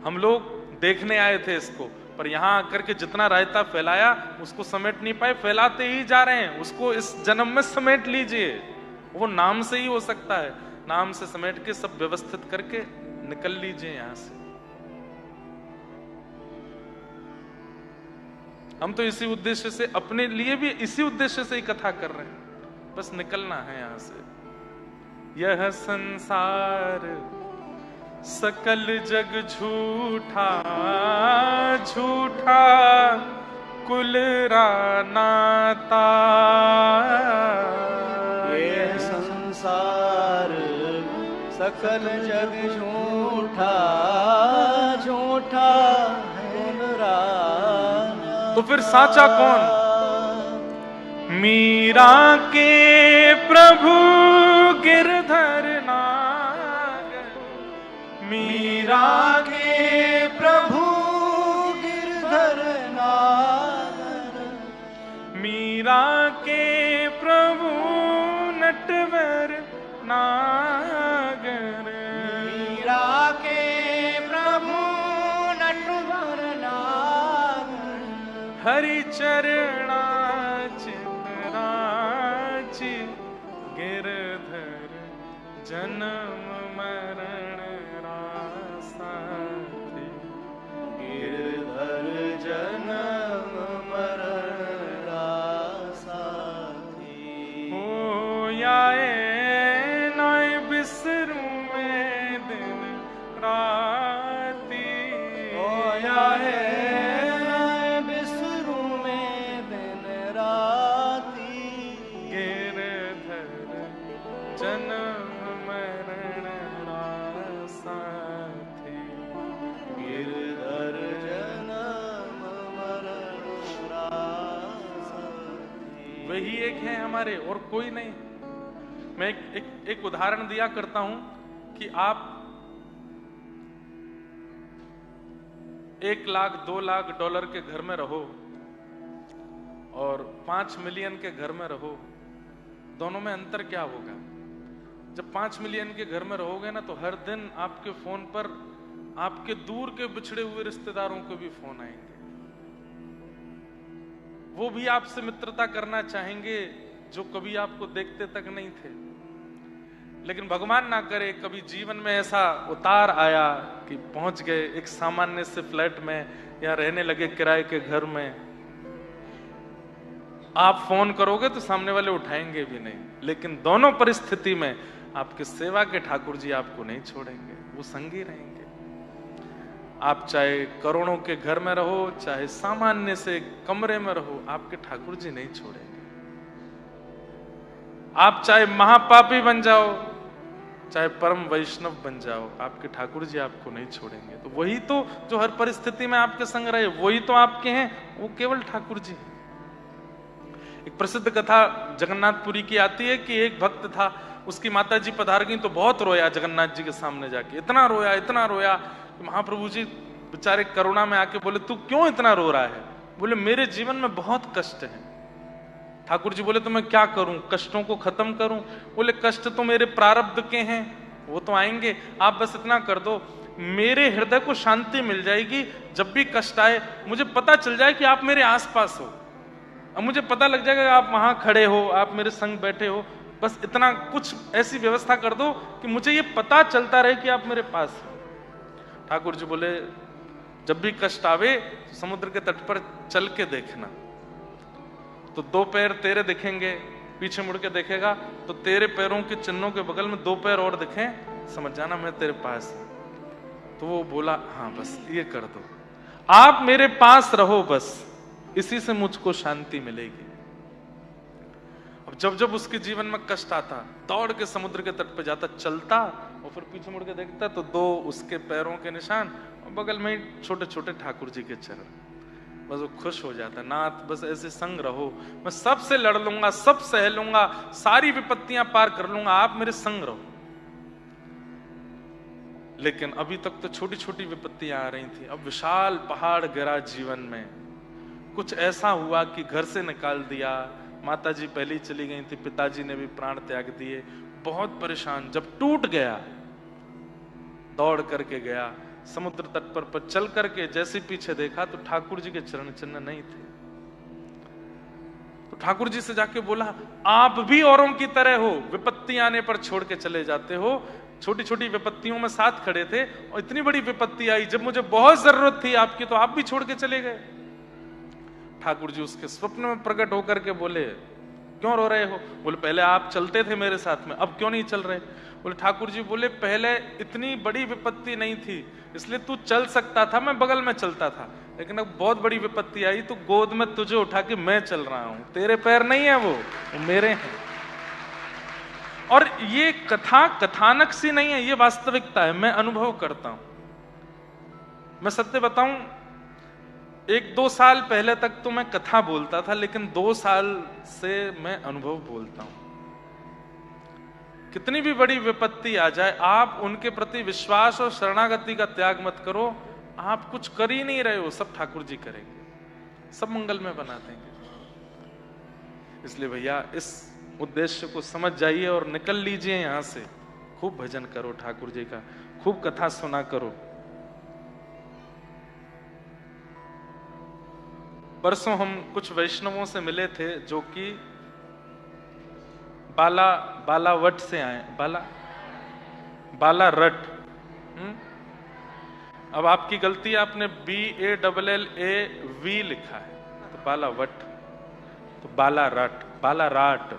हम लोग देखने आए थे इसको, पर यहां आकर के जितना रायता फैलाया उसको समेट नहीं पाए, फैलाते ही जा रहे हैं। उसको इस जन्म में समेट लीजिए, वो नाम से ही हो सकता है। नाम से समेट के सब व्यवस्थित करके निकल लीजिए यहां से। हम तो इसी उद्देश्य से, अपने लिए भी इसी उद्देश्य से ही कथा कर रहे हैं, बस निकलना है यहां से। यह संसार सकल जग झूठा, झूठा कुल नाता। ये संसार सकल जग झूठा, झूठा कुल राना। तो फिर साचा कौन? मीरा के प्रभु गिरधर नागर, मीरा के प्रभु गिरधर नागर, मीरा के प्रभु नटवर नागर, मीरा के प्रभु नटवर नागर। हरि चरणा चितराची गिरधर जन्म मरण रासाथी। गिरधर जन्म मरण रासाथी। हो याए नाय बिसरू में दिन राती। हो याए नाय बिसरू में दिन राती। गिरधर जन्म मरण रासाथी। गिरधर जन्म मरण रासाथी। वही एक है हमारे, और कोई नहीं। मैं एक उदाहरण दिया करता हूं कि आप 1 लाख 2 लाख डॉलर के घर में रहो और 5 मिलियन के घर में रहो, दोनों में अंतर क्या होगा? जब 5 मिलियन के घर में रहोगे ना, तो हर दिन आपके फोन पर आपके दूर के बिछड़े हुए रिश्तेदारों के भी फोन आएंगे। वो भी आपसे मित्रता करना चाहेंगे जो कभी आपको देखते तक नहीं थे। लेकिन भगवान ना करे कभी जीवन में ऐसा उतार आया कि पहुंच गए एक सामान्य से फ्लैट में या रहने लगे किराए के घर में, आप फोन करोगे तो सामने वाले उठाएंगे भी नहीं। लेकिन दोनों परिस्थिति में आपके सेवा के ठाकुर जी आपको नहीं छोड़ेंगे, वो संगी रहेंगे। आप चाहे करोड़ों के घर में रहो, चाहे सामान्य से कमरे में रहो, आपके ठाकुर जी नहीं छोड़ेंगे। आप चाहे महापापी बन जाओ, चाहे परम वैष्णव बन जाओ, आपके ठाकुर जी आपको नहीं छोड़ेंगे। तो वही तो जो हर परिस्थिति में आपके संग रहे, वही तो आपके हैं, वो केवल ठाकुर जी हैं। एक प्रसिद्ध कथा जगन्नाथपुरी की आती है कि एक भक्त था, उसकी माता जी पधार गई तो बहुत रोया जगन्नाथ जी के सामने जाके, इतना रोया कि महाप्रभु जी बेचारे करुणा में आके बोले, तू क्यों इतना रो रहा है? बोले, मेरे जीवन में बहुत कष्ट है। ठाकुर जी बोले, तो मैं क्या करूं, कष्टों को खत्म करूं? बोले, कष्ट तो मेरे प्रारब्ध के हैं, वो तो आएंगे, आप बस इतना कर दो, मेरे हृदय को शांति मिल जाएगी। जब भी कष्ट आए मुझे पता चल जाए कि आप मेरे आसपास हो, अब मुझे पता लग जाएगा आप वहां खड़े हो, आप मेरे संग बैठे हो, बस इतना कुछ ऐसी व्यवस्था कर दो कि मुझे ये पता चलता रहे कि आप मेरे पास हो। ठाकुर जी बोले, जब भी कष्ट आवे तो समुद्र के तट पर चल के देखना, तो दो पैर तेरे दिखेंगे, पीछे मुड़ के देखेगा तो तेरे पैरों के चिन्हों के बगल में दो पैर और दिखें, समझ जाना मैं तेरे पास हूं। तो वो बोला, हाँ बस ये कर दो, आप मेरे पास रहो, बस इसी से मुझको शांति मिलेगी। अब जब जब उसके जीवन में कष्ट आता, दौड़ के समुद्र के तट पर जाता, चलता और फिर पीछे मुड़ के देखता तो दो उसके पैरों के निशान और बगल में ही छोटे छोटे ठाकुर जी के चरण। बस वो खुश हो जाता, नाथ बस ऐसे संग रहो, मैं सबसे लड़ लूंगा, सब सह लूंगा, सारी विपत्तियां पार कर लूंगा, आप मेरे संग रहो। लेकिन अभी तक तो छोटी छोटी विपत्तियां आ रही थी, अब विशाल पहाड़ गिरा जीवन में। कुछ ऐसा हुआ कि घर से निकाल दिया, माताजी पहले ही चली गई थी, पिताजी ने भी प्राण त्याग दिए, बहुत परेशान। जब टूट गया, दौड़ करके गया समुद्र तट पर चल करके जैसे पीछे देखा तो ठाकुर जी के चरण चिन्ह नहीं थे। तो ठाकुर जी से जाके बोला, आप भी औरों की तरह हो, विपत्ति आने पर छोड़ के चले जाते हो, छोटी छोटी विपत्तियों में साथ खड़े थे और इतनी बड़ी विपत्ति आई जब मुझे बहुत जरूरत थी आपकी, तो आप भी छोड़ के चले गए। ठाकुर जी उसके स्वप्न में प्रकट होकर के बोले, क्यों रो रहे हो? बोले, पहले आप चलते थे मेरे साथ में, अब क्यों नहीं चल रहे? बोले, ठाकुर जी बोले, पहले इतनी बड़ी विपत्ति नहीं थी इसलिए तू चल सकता था, मैं बगल में चलता था, लेकिन अब बहुत बड़ी विपत्ति आई तो गोद में तुझे उठा के मैं चल रहा हूं, तेरे पैर नहीं है वो मेरे हैं। और ये कथा कथानक सी नहीं है, ये वास्तविकता है, मैं अनुभव करता हूं। मैं सत्य बताऊं, 1-2 साल पहले तक तो मैं कथा बोलता था, लेकिन 2 साल से मैं अनुभव बोलता हूं। कितनी भी बड़ी विपत्ति आ जाए, आप उनके प्रति विश्वास और शरणागति का त्याग मत करो। आप कुछ कर ही नहीं रहे हो, सब ठाकुर जी करेंगे, सब मंगल में बना देंगे। इसलिए भैया इस उद्देश्य को समझ जाइए और निकल लीजिए यहां से। खूब भजन करो ठाकुर जी का, खूब कथा सुना करो। परसों हम कुछ वैष्णवों से मिले थे जो कि बालावट से आए, बालारट। अब आपकी गलती है, आपने BALLAV लिखा है, तो बालावट, तो बालाराट।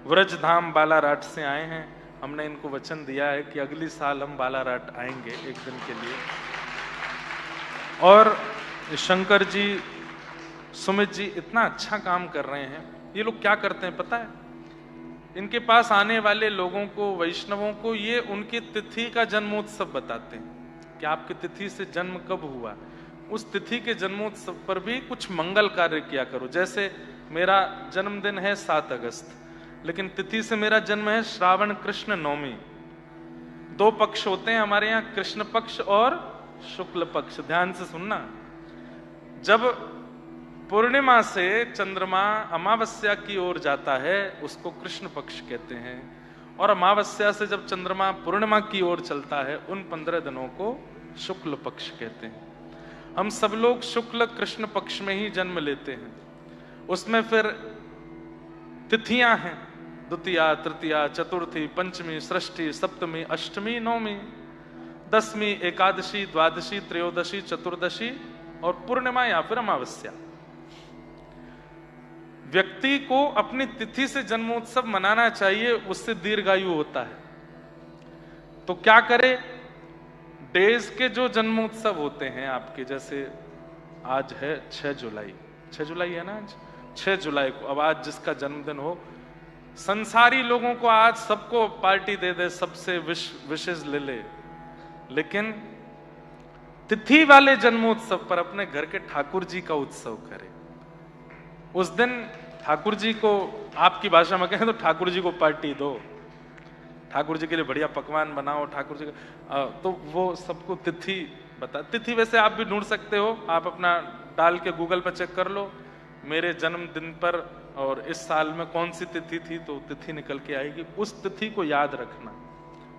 व्रजधाम बालाराट से आए हैं। हमने इनको वचन दिया है कि अगली साल हम बालाराट आएंगे एक दिन के लिए। और शंकर जी, सुमित जी इतना अच्छा काम कर रहे हैं। ये लोग क्या करते हैं पता है? इनके पास आने वाले लोगों को, वैष्णवों को, ये उनकी तिथि का जन्मोत्सव बताते हैं कि आपकी तिथि से जन्म कब हुआ। उस तिथि के जन्मोत्सव पर भी कुछ मंगल कार्य किया करो। जैसे मेरा जन्मदिन है 7 अगस्त, लेकिन तिथि से मेरा जन्म है श्रावण कृष्ण नवमी। 2 पक्ष होते हैं हमारे यहाँ, कृष्ण पक्ष और शुक्ल पक्ष। ध्यान से सुनना, जब पूर्णिमा से चंद्रमा अमावस्या की ओर जाता है उसको कृष्ण पक्ष कहते हैं, और अमावस्या से जब चंद्रमा पूर्णिमा की ओर चलता है उन 15 दिनों को शुक्ल पक्ष कहते हैं। हम सब लोग शुक्ल कृष्ण पक्ष में ही जन्म लेते हैं। उसमें फिर तिथियां हैं, द्वितीया, तृतीया, चतुर्थी, पंचमी, षष्ठी, सप्तमी, अष्टमी, नवमी, दसवीं, एकादशी, द्वादशी, त्रयोदशी, चतुर्दशी और पूर्णिमा या फिर अमावस्या। व्यक्ति को अपनी तिथि से जन्मोत्सव मनाना चाहिए, उससे दीर्घायु होता है। तो क्या करे? डेज के जो जन्मोत्सव होते हैं आपके, जैसे आज है 6 जुलाई, 6 जुलाई है ना आज, 6 जुलाई को, अब आज जिसका जन्मदिन हो, संसारी लोगों को आज सबको पार्टी दे दे, सबसे विशेष ले ले, लेकिन तिथि वाले जन्मोत्सव पर अपने घर के ठाकुर जी का उत्सव करे। उस दिन ठाकुर जी को, आपकी भाषा में कहें तो ठाकुर जी को पार्टी दो, ठाकुर जी के लिए बढ़िया पकवान बनाओ, ठाकुर जी का, तो वो सबको तिथि बता। तिथि वैसे आप भी ढूंढ सकते हो, आप अपना डाल के गूगल पर चेक कर लो, मेरे जन्मदिन पर और इस साल में कौन सी तिथि थी, तो तिथि निकल के आएगी। उस तिथि को याद रखना,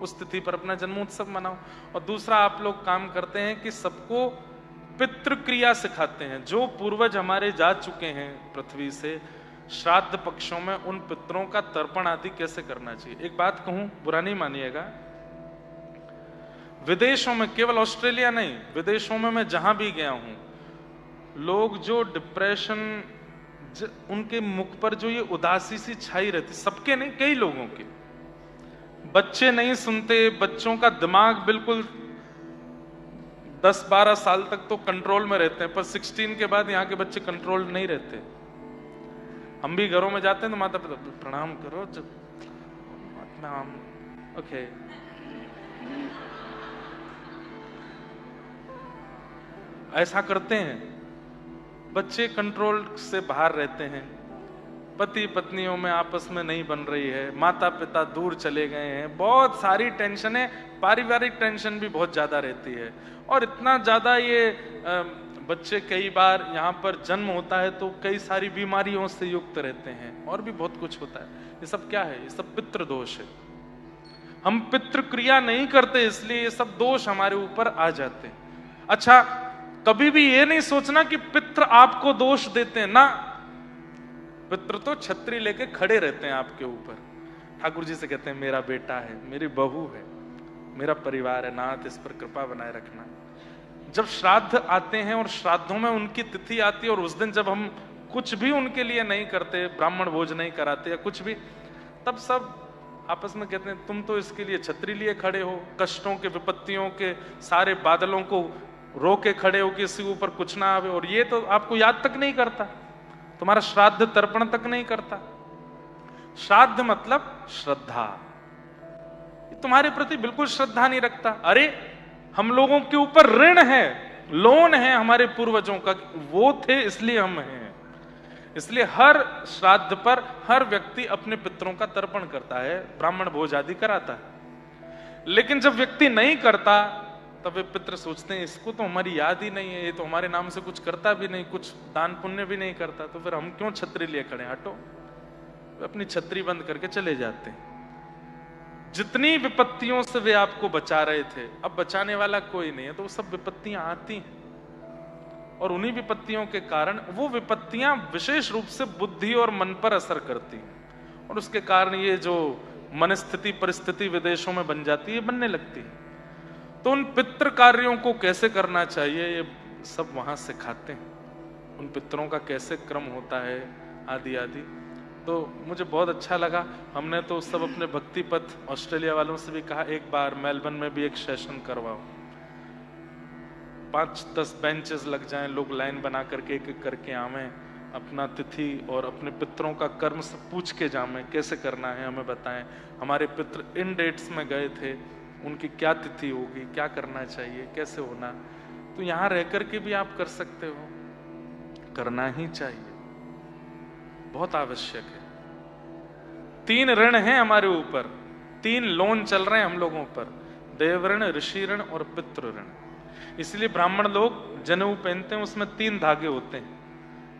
उस तिथि पर अपना जन्मोत्सव मनाओ। और दूसरा आप लोग काम करते हैं कि सबको पितृ क्रिया सिखाते हैं, जो पूर्वज हमारे जा चुके हैं पृथ्वी से, श्राद्ध पक्षों में उन पितरों का तर्पण आदि कैसे करना चाहिए। एक बात कहूं, बुरा नहीं मानिएगा, विदेशों में, केवल ऑस्ट्रेलिया नहीं, विदेशों में मैं जहां भी गया हूं, लोग जो डिप्रेशन, उनके मुख पर जो ये उदासी सी छाई रहती, सबके नहीं, कई लोगों के, बच्चे नहीं सुनते, बच्चों का दिमाग बिल्कुल 10-12 साल तक तो कंट्रोल में रहते हैं, पर 16 के बाद यहाँ के बच्चे कंट्रोल नहीं रहते। हम भी घरों में जाते हैं तो माता पिता प्रणाम करो, जब ओके, ऐसा करते हैं, बच्चे कंट्रोल से बाहर रहते हैं, पति पत्नियों में आपस में नहीं बन रही है, माता पिता दूर चले गए हैं, बहुत सारी टेंशनें, पारिवारिक टेंशन भी बहुत ज्यादा रहती है। और इतना ज्यादा ये बच्चे, कई बार यहाँ पर जन्म होता है तो कई सारी बीमारियों से युक्त रहते हैं, और भी बहुत कुछ होता है। ये सब क्या है? ये सब पितृ दोष है। हम पितृ क्रिया नहीं करते, इसलिए ये सब दोष हमारे ऊपर आ जाते हैं। अच्छा, कभी भी ये नहीं सोचना कि पितृ आपको दोष देते हैं ना, पितृ तो छतरी लेके खड़े रहते हैं आपके ऊपर। ठाकुर जी से कहते हैं मेरा बेटा है, मेरी बहू है, मेरा परिवार है, नाथ इस पर कृपा बनाए रखना। जब श्राद्ध आते हैं और श्राद्धों में उनकी तिथि आती है, और उस दिन जब हम कुछ भी उनके लिए नहीं करते, ब्राह्मण भोज नहीं कराते या कुछ भी, तब सब आपस में कहते हैं तुम तो इसके लिए छतरी लिए खड़े हो, कष्टों के, विपत्तियों के सारे बादलों को रो के खड़े हो कि इसके ऊपर कुछ ना आवे, और ये तो आपको याद तक नहीं करता, तुम्हारा श्राद्ध तर्पण तक नहीं करता। श्राद्ध मतलब श्रद्धा, तुम्हारे प्रति बिल्कुल श्रद्धा नहीं रखता। अरे हम लोगों के ऊपर ऋण है, लोन है हमारे पूर्वजों का, वो थे इसलिए हम हैं। इसलिए हर श्राद्ध पर हर व्यक्ति अपने पितरों का तर्पण करता है, ब्राह्मण भोज आदि कराता है। लेकिन जब व्यक्ति नहीं करता तब वे पितर सोचते हैं इसको तो हमारी याद ही नहीं है, ये तो हमारे नाम से कुछ करता भी नहीं, कुछ दान पुण्य भी नहीं करता, तो फिर हम क्यों छतरी लिए खड़े, हटो। वे अपनी छतरी बंद करके चले जाते हैं। जितनी विपत्तियों से वे आपको बचा रहे थे, अब बचाने वाला कोई नहीं है, तो वो सब विपत्तियां आती हैं, और उन्हीं विपत्तियों के कारण वो विपत्तियां विशेष रूप से बुद्धि और मन पर असर करती हैं, और उसके कारण ये जो मनस्थिति परिस्थिति विदेशों में बन जाती है, बनने लगती है। तो उन पितृ कार्यों को कैसे करना चाहिए ये सब वहां सिखाते हैं, उन पितरों का कैसे क्रम होता है आदि आदि। तो मुझे बहुत अच्छा लगा। हमने तो सब अपने भक्ति पथ ऑस्ट्रेलिया वालों से भी कहा एक बार मेलबर्न में भी एक सेशन करवाओ, 5-10 बेंचेस लग जाएं, लोग लाइन बना करके एक एक करके आवें, अपना तिथि और अपने पितरों का कर्म सब पूछ के जावें, कैसे करना है हमें बताएं, हमारे पितर इन डेट्स में गए थे, उनकी क्या तिथि होगी, क्या करना चाहिए, कैसे होना। तो यहां रह करके भी आप कर सकते हो, करना ही चाहिए, बहुत आवश्यक है। 3 ऋण हैं हमारे ऊपर, 3 लोन चल रहे हैं हम लोगों पर, देव ऋण, ऋषि ऋण और पितृ ऋण। इसलिए ब्राह्मण लोग जनेऊ पहनते हैं, उसमें 3 धागे होते हैं,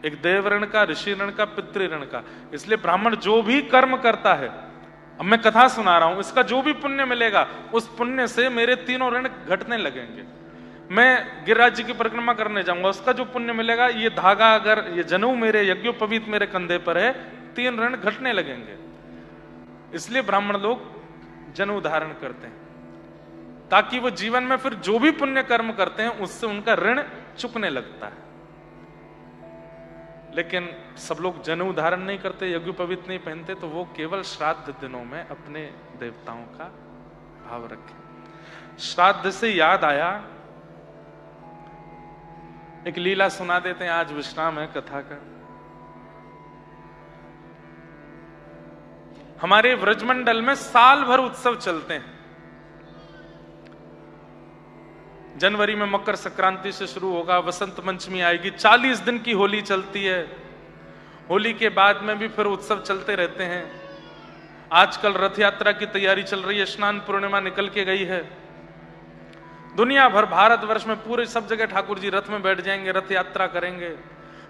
एक देव ऋण का, ऋषि ऋण का, पितृ ऋण का। इसलिए ब्राह्मण जो भी कर्म करता है, अब मैं कथा सुना रहा हूं, इसका जो भी पुण्य मिलेगा उस पुण्य से मेरे 3 ऋण घटने लगेंगे। मैं गिरिराज जी की परिक्रमा करने जाऊंगा, उसका जो पुण्य मिलेगा, ये धागा अगर ये जनेऊ मेरे यज्ञोपवीत मेरे कंधे पर है, 3 ऋण घटने लगेंगे। इसलिए ब्राह्मण लोग जनेऊ धारण करते हैं, ताकि वो जीवन में फिर जो भी पुण्य कर्म करते हैं उससे उनका ऋण चुकने लगता है। लेकिन सब लोग जनेऊ धारण नहीं करते, यज्ञोपवीत नहीं पहनते, तो वो केवल श्राद्ध दिनों में अपने देवताओं का भाव रखें। श्राद्ध से याद आया, एक लीला सुना देते हैं। आज विश्राम है कथा का। हमारे व्रजमंडल में साल भर उत्सव चलते हैं। जनवरी में मकर संक्रांति से शुरू होगा, वसंत पंचमी आएगी, 40 दिन की होली चलती है। होली के बाद में भी फिर उत्सव चलते रहते हैं। आजकल रथ यात्रा की तैयारी चल रही है, स्नान पूर्णिमा निकल के गई है। दुनिया भर, भारतवर्ष में पूरे सब जगह ठाकुर जी रथ में बैठ जाएंगे, रथ यात्रा करेंगे।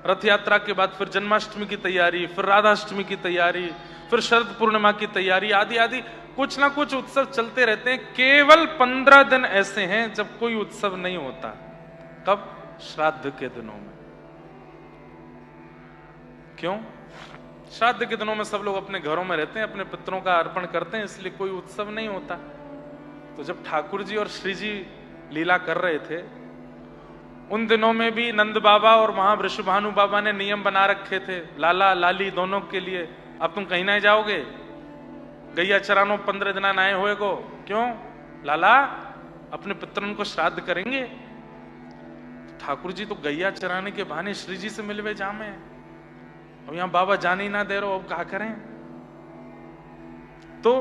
रथ यात्रा के बाद फिर जन्माष्टमी की तैयारी, फिर राधाष्टमी की तैयारी, फिर शरद पूर्णिमा की तैयारी, आदि आदि कुछ ना कुछ उत्सव चलते रहते हैं। केवल 15 दिन ऐसे हैं जब कोई उत्सव नहीं होता। कब? श्राद्ध के दिनों में। क्यों? श्राद्ध के दिनों में सब लोग अपने घरों में रहते हैं, अपने पितरों का अर्पण करते हैं, इसलिए कोई उत्सव नहीं होता। तो जब ठाकुर जी और श्री जी लीला कर रहे थे, उन दिनों में भी नंद बाबा और वहां वृषभानु बाबा ने नियम बना रखे थे, लाला लाली दोनों के लिए। अब तुम कहीं नहीं जाओगे, गैया चरानो 15 दिन आए हुए को। क्यों? लाला अपने पितरों को श्राद्ध करेंगे। ठाकुर जी तो गैया चराने के बहाने श्री जी से मिलवे जामे, और यहां बाबा जाने ही ना दे रहे हो, अब क्या करें? तो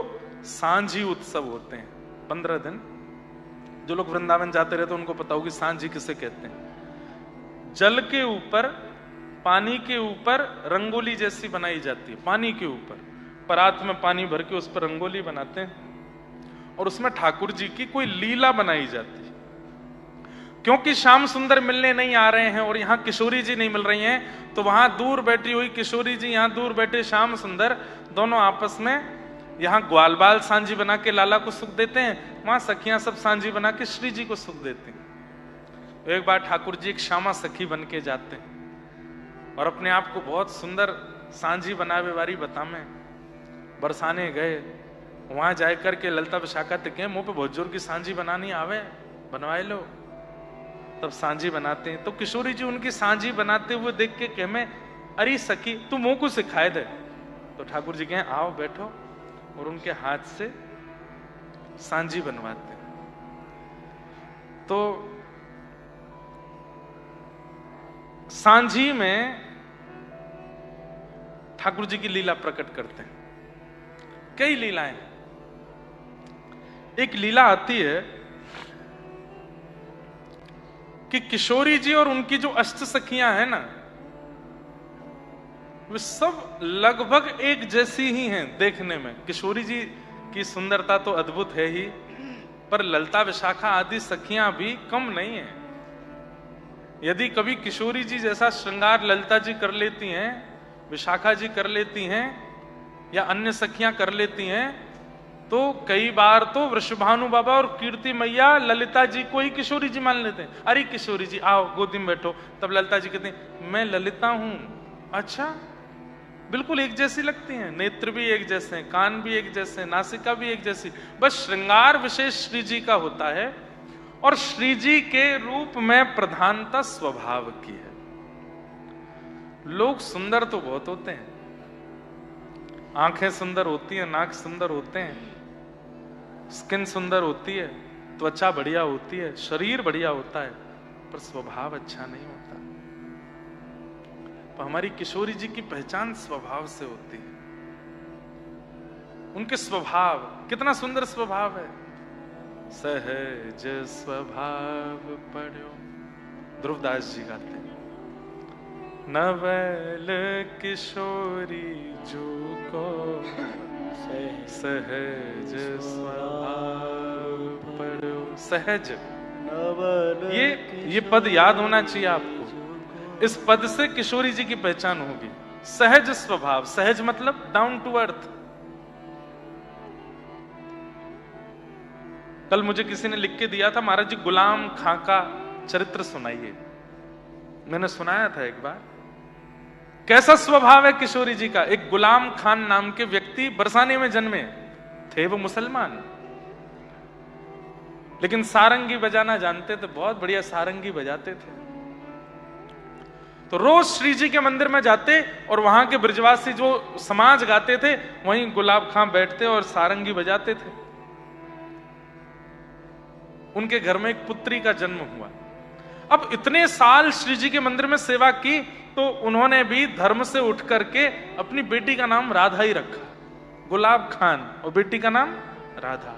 सांझी उत्सव होते हैं 15 दिन। जो लोग वृंदावन जाते रहते उनको पता होगी सांझी किसे कहते हैं। जल के ऊपर, पानी के ऊपर रंगोली जैसी बनाई जाती है। पानी के ऊपर परात में पानी भर के उस पर रंगोली बनाते हैं, और उसमें ठाकुर जी की कोई लीला बनाई जाती है। क्योंकि श्याम सुंदर मिलने नहीं आ रहे हैं और यहाँ किशोरी जी नहीं मिल रही हैं, तो वहां दूर बैठी हुई किशोरी जी, यहाँ दूर बैठे श्याम सुंदर, दोनों आपस में यहाँ ग्वाल बाल सांझी बना के लाला को सुख देते हैं, वहां सखियां सब सांझी बना के श्री जी को सुख देते हैं। एक बार ठाकुर जी एक श्यामा सखी बन के जाते हैं और अपने आप को बहुत सुंदर सांझी बनावे वारी बता में बरसाने गए। वहां जाकर के ललता विशाखा तिके मुंह पे बहुत जोर की सांझी बनानी आवे, बनवाए लो। तब सांझी बनाते हैं, तो किशोरी जी उनकी सांझी बनाते हुए देख के कहे में, अरे सखी तू मुंह को सिखाए दे। तो ठाकुर जी कहे आओ बैठो, और उनके हाथ से सांझी बनवाते हैं। तो सांझी में ठाकुर जी की लीला प्रकट करते हैं। कई लीलाएं। एक लीला आती है कि किशोरी जी और उनकी जो अष्ट सखियां हैं ना, वे सब लगभग एक जैसी ही हैं देखने में। किशोरी जी की सुंदरता तो अद्भुत है ही, पर ललता विशाखा आदि सखियां भी कम नहीं है। यदि कभी किशोरी जी जैसा श्रृंगार ललता जी कर लेती हैं, विशाखा जी कर लेती हैं, या अन्य सखियां कर लेती हैं, तो कई बार तो वृषभानु बाबा और कीर्ति मैया ललिता जी को ही किशोरी जी मान लेते हैं। अरे किशोरी जी आओ गोदी में बैठो। तब ललिता जी कहती हैं मैं ललिता हूं। अच्छा, बिल्कुल एक जैसी लगती हैं, नेत्र भी एक जैसे हैं, कान भी एक जैसे हैं, नासिका भी एक जैसी, बस श्रृंगार विशेष श्री जी का होता है, और श्री जी के रूप में प्रधानता स्वभाव की है। लोग सुंदर तो बहुत होते हैं, आंखें सुंदर होती हैं, नाक सुंदर होते हैं, स्किन सुंदर होती है, त्वचा बढ़िया होती है, शरीर बढ़िया होता है, पर स्वभाव अच्छा नहीं होता। तो हमारी किशोरी जी की पहचान स्वभाव से होती है। उनके स्वभाव, कितना सुंदर स्वभाव है। सहज स्वभाव पढ़ो, ध्रुवदास जी गाते हैं, नवल किशोरी जो को सहज स्वभाव पढ़ो। सहज, ये पद याद होना चाहिए आपको। इस पद से किशोरी जी की पहचान होगी। सहज स्वभाव, सहज मतलब डाउन टू अर्थ। कल मुझे किसी ने लिख के दिया था, महाराज जी गुलाम खां का चरित्र सुनाइए। मैंने सुनाया था एक बार। कैसा स्वभाव है किशोरी जी का। एक गुलाम खान नाम के व्यक्ति बरसाने में जन्मे थे, वो मुसलमान, लेकिन सारंगी बजाना जानते थे, बहुत बढ़िया सारंगी बजाते थे। तो रोज श्री जी के मंदिर में जाते और वहां के ब्रजवासी जो समाज गाते थे, वहीं गुलाब खां बैठते और सारंगी बजाते थे। उनके घर में एक पुत्री का जन्म हुआ। अब इतने साल श्री जी के मंदिर में सेवा की, तो उन्होंने भी धर्म से उठ करके अपनी बेटी का नाम राधा ही रखा, गुलाब खान, और बेटी का नाम राधा।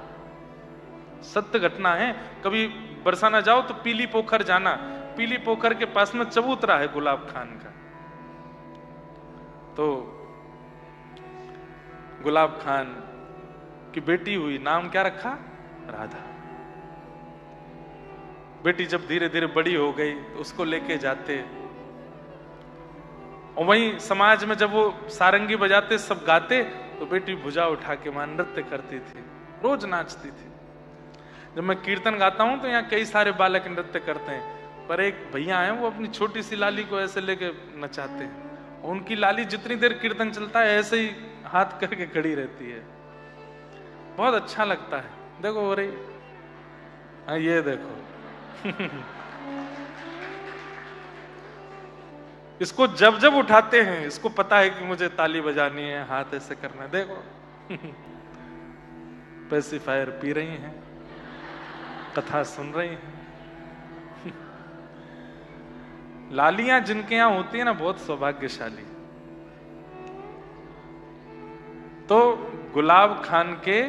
सत्य घटना है। कभी बरसाना जाओ तो पीली पोखर जाना, पीली पोखर के पास में चबूतरा है गुलाब खान का। तो गुलाब खान की बेटी हुई, नाम क्या रखा? राधा। बेटी जब धीरे धीरे बड़ी हो गई तो उसको लेके जाते, और वहीं समाज में जब वो सारंगी बजाते, सब गाते, तो बेटी भुजा उठा के वहां नृत्य करती थी, रोज नाचती थी। जब मैं कीर्तन गाता हूं तो यहाँ कई सारे बालक नृत्य करते हैं, पर एक भैया हैं वो अपनी छोटी सी लाली को ऐसे लेके नचाते हैं, और उनकी लाली जितनी देर कीर्तन चलता है ऐसे ही हाथ करके खड़ी रहती है। बहुत अच्छा लगता है। देखो हो रही, हाँ ये देखो इसको जब जब उठाते हैं, इसको पता है कि मुझे ताली बजानी है, हाथ ऐसे करना है। देखो पेसिफायर पी रही हैं, कथा सुन रही हैं। लालियां जिनके यहां होती है ना, बहुत सौभाग्यशाली। तो गुलाब खान के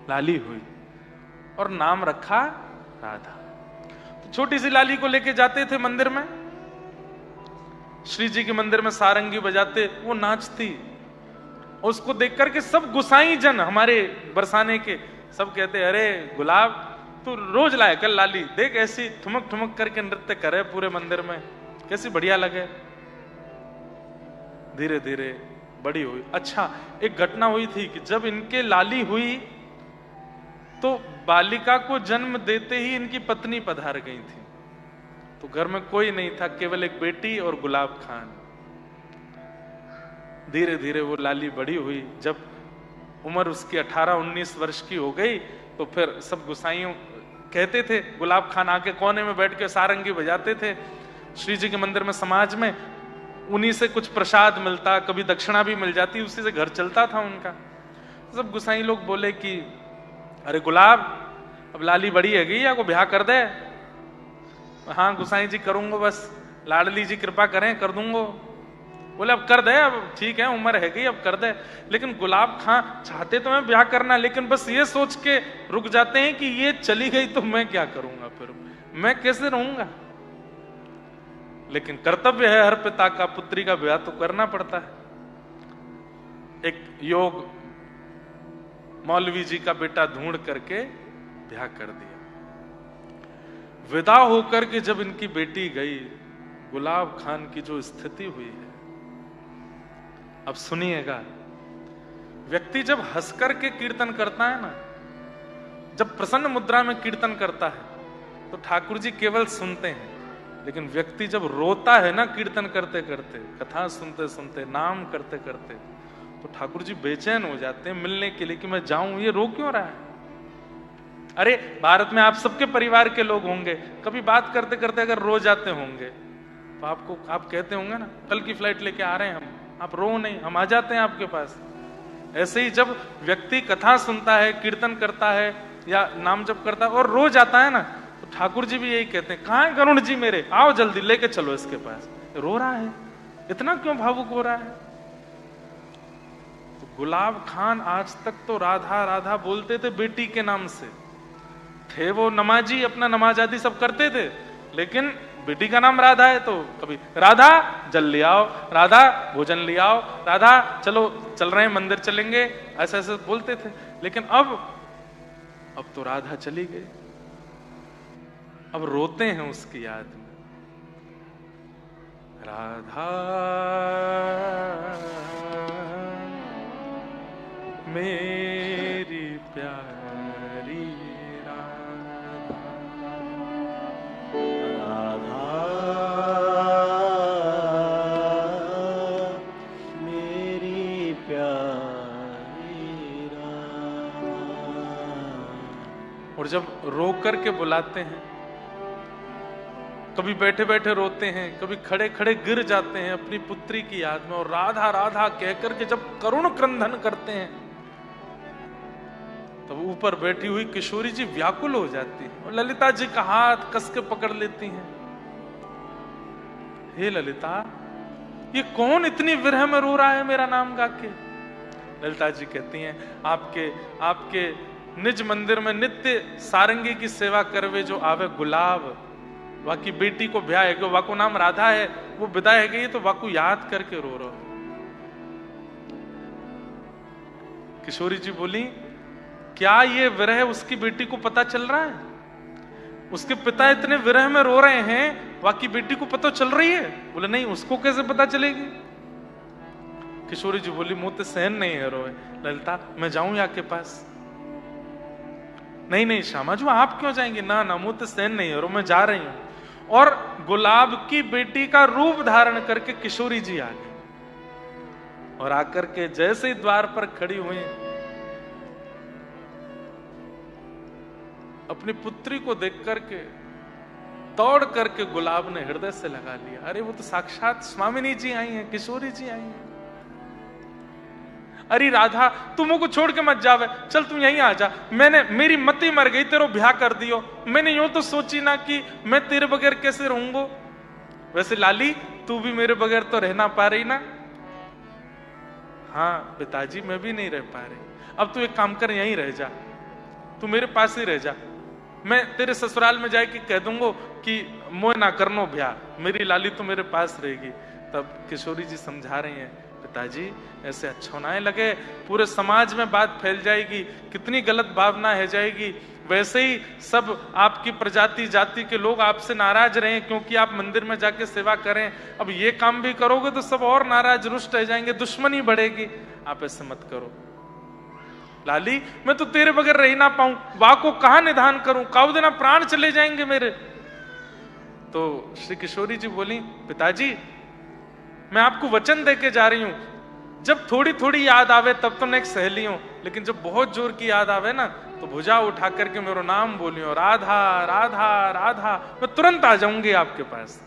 लाली हुई और नाम रखा राधा। तो छोटी सी लाली को लेके जाते थे मंदिर में, श्री जी के मंदिर में सारंगी बजाते, वो नाचती, और उसको देख करके सब गुसाई जन हमारे बरसाने के सब कहते, अरे गुलाब तू रोज लाए कल लाली, देख ऐसी ठुमक ठुमक करके नृत्य करे पूरे मंदिर में, कैसी बढ़िया लगे। धीरे धीरे बड़ी हुई। अच्छा, एक घटना हुई थी कि जब इनके लाली हुई तो बालिका को जन्म देते ही इनकी पत्नी पधार गई थी। तो घर में कोई नहीं था, केवल एक बेटी और गुलाब खान। धीरे धीरे वो लाली बड़ी हुई। जब उम्र उसकी 18-19 वर्ष की हो गई तो फिर सब गुसाइयों कहते थे, गुलाब खान आके कोने में बैठ के सारंगी बजाते थे श्री जी के मंदिर में, समाज में उन्हीं से कुछ प्रसाद मिलता, कभी दक्षिणा भी मिल जाती, उसी से घर चलता था उनका। सब गुसाई लोग बोले कि अरे गुलाब, अब लाली बड़ी है गई, या को ब्याह कर दे। हाँ गुसाई जी करूंगा, बस लाडली जी कृपा करें, कर दूंगा। बोले अब कर दे, अब ठीक है उम्र है गई, अब कर दे। लेकिन गुलाब खां चाहते तो मैं ब्याह करना, लेकिन बस ये सोच के रुक जाते हैं कि ये चली गई तो मैं क्या करूंगा, फिर मैं कैसे रहूंगा। लेकिन कर्तव्य है हर पिता का, पुत्री का ब्याह तो करना पड़ता है। एक योग मौलवी जी का बेटा ढूंढ करके ब्याह कर दिया। विदा होकर के जब इनकी बेटी गई, गुलाब खान की जो स्थिति हुई है, अब सुनिएगा। व्यक्ति जब हंस करके कीर्तन करता है ना, जब प्रसन्न मुद्रा में कीर्तन करता है, तो ठाकुर जी केवल सुनते हैं। लेकिन व्यक्ति जब रोता है ना कीर्तन करते करते, कथा सुनते सुनते, नाम करते करते, तो ठाकुर जी बेचैन हो जाते हैं मिलने के लिए कि मैं जाऊं, ये रो क्यों रहा है। अरे भारत में आप सबके परिवार के लोग होंगे, कभी बात करते करते अगर रो जाते होंगे तो आप कहते होंगे ना, कल की फ्लाइट लेके आ रहे हैं हम, आप रो नहीं, हम आ जाते हैं आपके पास। ऐसे ही जब व्यक्ति कथा सुनता है, कीर्तन करता है या नाम जप करता है और रो जाता है ना, तो ठाकुर जी भी यही कहते हैं, कहां है गरुण जी मेरे, आओ जल्दी लेके चलो इसके पास। रो रहा है, इतना क्यों भावुक हो रहा है। तो गुलाब खान आज तक तो राधा राधा बोलते थे बेटी के नाम से, थे वो नमाजी, अपना नमाज आदि सब करते थे, लेकिन बेटी का नाम राधा है तो कभी राधा जल ले आओ, राधा भोजन ले आओ, राधा चलो चल रहे हैं मंदिर चलेंगे, ऐसे ऐसे बोलते थे। लेकिन अब तो राधा चली गई, अब रोते हैं उसकी याद में। राधा मेरी प्यारी और जब रो करके बुलाते हैं, कभी बैठे बैठे रोते हैं, कभी खड़े खड़े गिर जाते हैं अपनी पुत्री की याद में, और राधा राधा कहकर के जब करुण क्रंदन करते हैं, तो ऊपर बैठी हुई किशोरी जी व्याकुल हो जाती है और ललिता जी का हाथ कस के पकड़ लेती हैं। हे ललिता, ये कौन इतनी विरह में रो रहा है मेरा नाम गा के? ललिता जी कहती हैं, आपके निज मंदिर में नित्य सारंगी की सेवा करवे जो आवे गुलाब, वाकी बेटी को ब्याह है, वाको नाम राधा है, वो विदाई है गई तो वाकू याद करके रो रहा। किशोरी जी बोली, क्या ये विरह उसकी बेटी को पता चल रहा है? उसके पिता इतने विरह में रो रहे हैं, वाकी बेटी को पता चल रही है? बोले नहीं, उसको कैसे पता चलेगी? किशोरी जी बोली, मुंह तो सहन नहीं है रोए। ललिता, मैं जाऊं या के पास? नहीं श्यामा जी, आप क्यों जाएंगे? ना मुंह तो सहन नहीं है रो, मैं जा रही हूं। और गुलाब की बेटी का रूप धारण करके किशोरी जी आ गई और आकर के जैसे ही द्वार पर खड़ी हुई, अपनी पुत्री को देख करके दौड़ करके गुलाब ने हृदय से लगा लिया। अरे वो तो साक्षात स्वामिनी जी आई हैं, किशोरी जी आई हैं। अरे राधा, तू मुझको छोड़ के मत जावे, चल तू यहीं आ जा। मेरी मती मर गई, तेरो ब्याह कर दियो। मैंने यूं तो सोची ना कि मैं तेरे बगैर कैसे रहूंगा। वैसे लाली, तू भी मेरे बगैर तो रहना पा रही ना? हाँ पिताजी, मैं भी नहीं रह पा रही। अब तू एक काम कर, यहीं रह जा, तू मेरे पास ही रह जा। मैं तेरे ससुराल में जाके कह दूंगा कि मोह ना करनो ब्याह, मेरी लाली तो मेरे पास रहेगी। तब किशोरी जी समझा रही हैं, पिताजी ऐसे अच्छा ना लगे, पूरे समाज में बात फैल जाएगी, कितनी गलत भावना है जाएगी। वैसे ही सब आपकी प्रजाति जाति के लोग आपसे नाराज रहे क्योंकि आप मंदिर में जाके सेवा करें। अब ये काम भी करोगे तो सब और नाराज रुष्ट रह जाएंगे, दुश्मनी बढ़ेगी। आप ऐसे मत करो लाली, मैं तो तेरे बगैर रह ना पाऊं, वाह को कहां निधान करूं, काऊ देना प्राण चले जाएंगे मेरे। तो श्री किशोरी जी बोली, पिताजी मैं आपको वचन देके जा रही हूं, जब थोड़ी थोड़ी याद आवे तब तो मैं एक सहेली हूं, लेकिन जब बहुत जोर की याद आवे ना तो भुजा उठा करके मेरा नाम बोलियो, राधा राधा राधा, मैं तुरंत आ जाऊंगी आपके पास।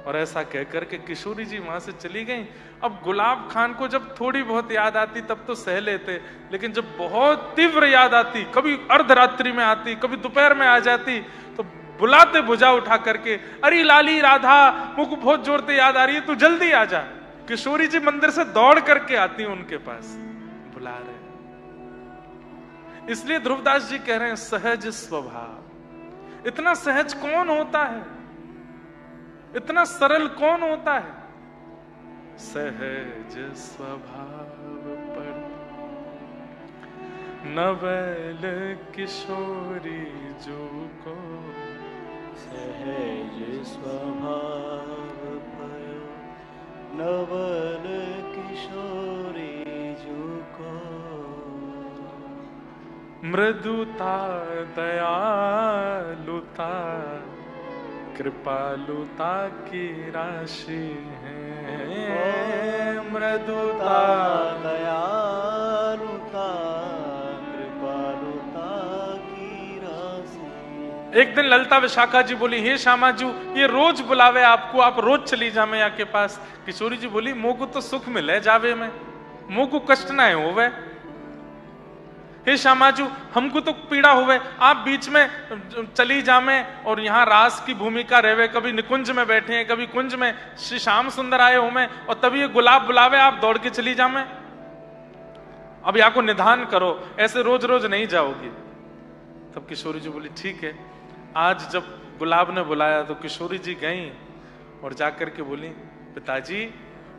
और ऐसा कहकर के किशोरी जी वहां से चली गई। अब गुलाब खान को जब थोड़ी बहुत याद आती तब तो सह लेते, लेकिन जब बहुत तीव्र याद आती, कभी अर्धरात्रि में आती, कभी दोपहर में आ जाती, तो बुलाते भुजा उठा करके, अरे लाली राधा, मुझको बहुत जोर से याद आ रही है, तू जल्दी आ जा। किशोरी जी मंदिर से दौड़ करके आती उनके पास, बुला रहे। इसलिए ध्रुवदास जी कह रहे हैं, सहज स्वभाव। इतना सहज कौन होता है, इतना सरल कौन होता है? सहज स्वभाव पर नवल किशोरी जो को, सहज स्वभाव पर नवल किशोरी जो को, मृदुता दयालुता कृपालुता की राशि है, मृदुता दयालुता कृपालुता की राशि। एक दिन ललिता विशाखा जी बोली, हे श्यामा जी, ये रोज बुलावे आपको, आप रोज चली जावे यहाँ के पास। किशोरी जी बोली, मोह को तो सुख मिले जावे में, मोह को कष्ट ना होवे। हे श्यामाजू, हमको तो पीड़ा हुए, आप बीच में चली जामे और यहाँ रास की भूमिका रहवे, कभी निकुंज में बैठे हैं, कभी कुंज में, श्री श्याम सुंदर आए हो में, और तभी ये गुलाब बुलावे, आप दौड़ के चली जामे। अब यहाँ को निधान करो, ऐसे रोज रोज नहीं जाओगी। तब किशोरी जी बोली, ठीक है। आज जब गुलाब ने बुलाया तो किशोरी जी गई और जाकर के बोली, पिताजी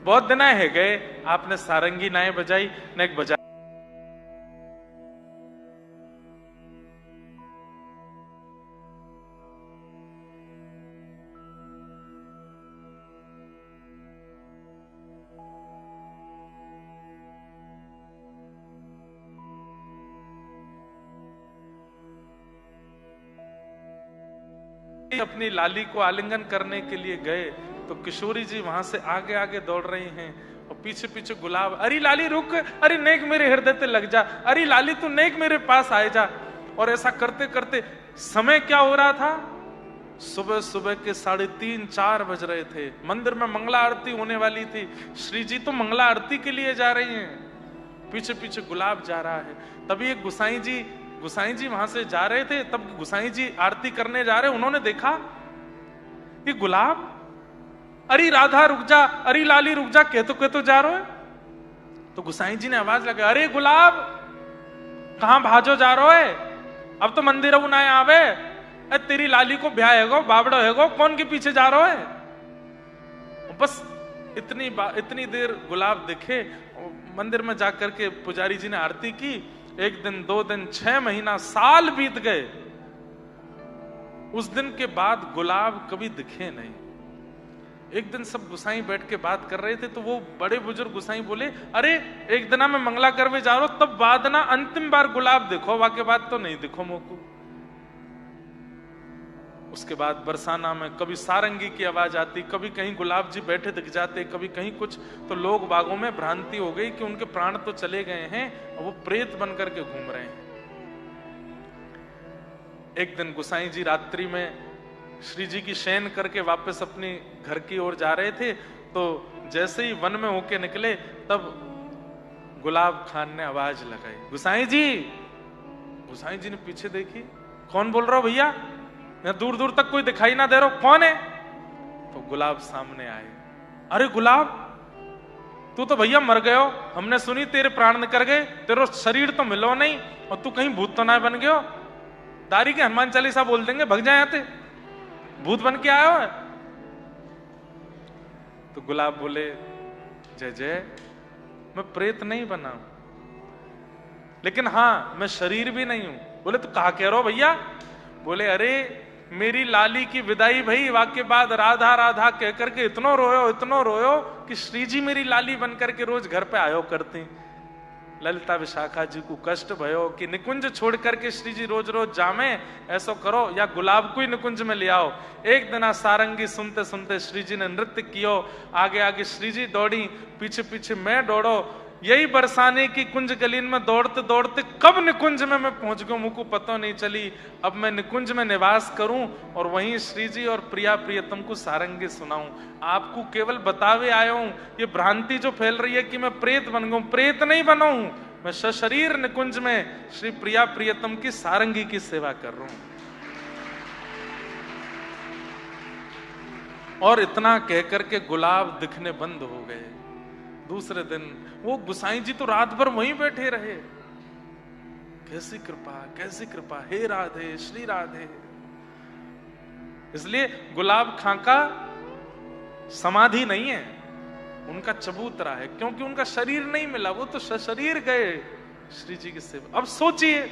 बहुत दिन है गए, आपने सारंगी नाए बजाई न एक बजा। अपनी लाली को आलिंगन करने के लिए गए तो किशोरी जी वहां से आगे आगे दौड़ रही हैं और पीछे पीछे गुलाब, अरे लाली रुक, अरे नेक मेरे हृदय पे लग जा, अरे लाली तू नेक मेरे पास आए जा। और ऐसा करते करते समय क्या हो रहा था, सुबह सुबह के 3:30-4 बज रहे थे। मंदिर में मंगला आरती होने वाली थी। श्री जी तो मंगला आरती के लिए जा रही हैं पीछे पीछे गुलाब जा रहा है। तभी एक गुसाई जी वहां से जा रहे थे, तब गुसाई जी आरती करने जा रहे, उन्होंने देखा ये गुलाब, अरे राधा रुक जा, अरे लाली रुक जा, कहतो जा रहे है। तो गुसाई जी ने आवाज लगाई, अरे गुलाब कहां भाजो जा रहे है, अब तो मंदिर ना आवे, तेरी लाली को ब्याह है बाबड़ो है, कौन के पीछे जा रहे है। बस इतनी देर गुलाब दिखे, मंदिर में जाकर के पुजारी जी ने आरती की। 1 दिन 2 दिन 6 महीना साल बीत गए, उस दिन के बाद गुलाब कभी दिखे नहीं। एक दिन सब गुसाई बैठ के बात कर रहे थे, तो वो बड़े बुजुर्ग गुसाई बोले, अरे एक दिन मैं मंगला करवे जा रहा हूं, तब बाद ना अंतिम बार गुलाब देखो, वाके बाद तो नहीं दिखो मोको। उसके बाद बरसाना में कभी सारंगी की आवाज आती, कभी कहीं गुलाब जी बैठे दिख जाते, कभी कहीं कुछ, तो लोग बागों में भ्रांति हो गई कि उनके प्राण तो चले गए हैं और वो प्रेत बनकर के घूम रहे हैं। एक दिन गुसाई जी रात्रि में श्री जी की शयन करके वापस अपनी घर की ओर जा रहे थे, तो जैसे ही वन में होके निकले, तब गुलाब खान ने आवाज लगाई, गुसाई जी। गुसाई जी ने पीछे देखी, कौन बोल रहा हो भैया, मैं दूर दूर तक कोई दिखाई ना दे रहा, कौन है। तो गुलाब सामने आए, अरे गुलाब तू तो भैया मर गयो, हमने सुनी तेरे प्राण निकल गए, तेरा शरीर तो मिलो नहीं, और तू कहीं भूत तो ना बन गयो, दारी के हनुमान चालीसा बोल देंगे, भग जाए आते, भूत बन के आयो है। तो गुलाब बोले, जय जय, मैं प्रेत नहीं बना, लेकिन हां मैं शरीर भी नहीं हूं। बोले तो कहा कह रहे हो भैया। बोले अरे मेरी लाली की विदाई भई, वाके बाद राधा राधा कह करके इतनो रोयो कि श्री जी मेरी लाली बन करके रोज घर पे आयो करती। ललिता विशाखा जी को कष्ट भयो कि निकुंज छोड़ करके श्री जी रोज रोज जामे, ऐसा करो या गुलाब को ही निकुंज में ले आओ। एक दिन सारंगी सुनते सुनते श्री जी ने नृत्य कियो, आगे आगे श्री जी दौड़ी, पीछे पीछे मैं दौड़ो। यही बरसाने की कुंज गलीन में दौड़ते दौड़ते कब निकुंज में मैं पहुंच गया मुझको पता नहीं चली। अब मैं निकुंज में निवास करूं और वहीं श्री जी और प्रिया प्रियतम को सारंगी सुनाऊं। आपको केवल बतावे आया हूं, ये भ्रांति जो फैल रही है कि मैं प्रेत बन गया, प्रेत नहीं बना हूं, मैं सशरीर निकुंज में श्री प्रिया प्रियतम की सारंगी की सेवा कर रहा हूं। और इतना कहकर के गुलाब दिखने बंद हो गए। दूसरे दिन वो गुसाई जी तो रात भर वहीं बैठे रहे। कैसी कृपा, हे राधे श्री राधे। इसलिए गुलाब खां का समाधि नहीं है, उनका चबूतरा है, क्योंकि उनका शरीर नहीं मिला, वो तो सशरीर गए श्री जी की सेवा। अब सोचिए,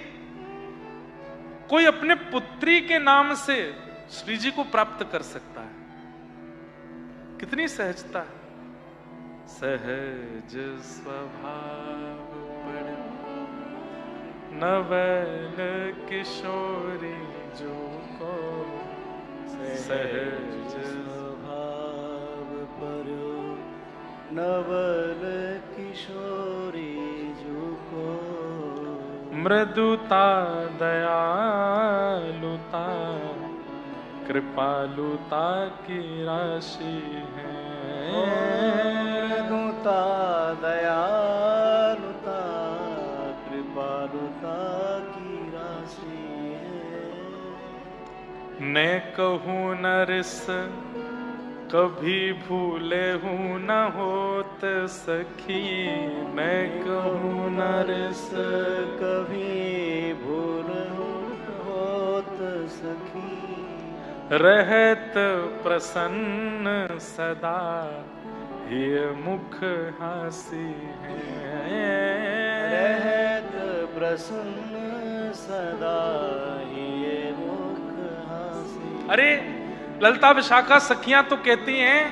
कोई अपने पुत्री के नाम से श्री जी को प्राप्त कर सकता है, कितनी सहजता है। सहज स्वभाव पर नवल किशोरी जो को, सहज स्वभाव पर नवल किशोरी जो को, मृदुता दयालुता कृपालुता की राशि है। मृदुता दयालुता कृपालुता की राशि है। मैं कहूँ नरस कभी भूले हूँ न होत सखी, मैं कहूँ नरस कभी भूल होत सखी, रहत प्रसन्न सदा ये मुख हासी है। रहत प्रसन्न सदा ये मुख हासी। अरे ललिता विशाखा सखियां तो कहती हैं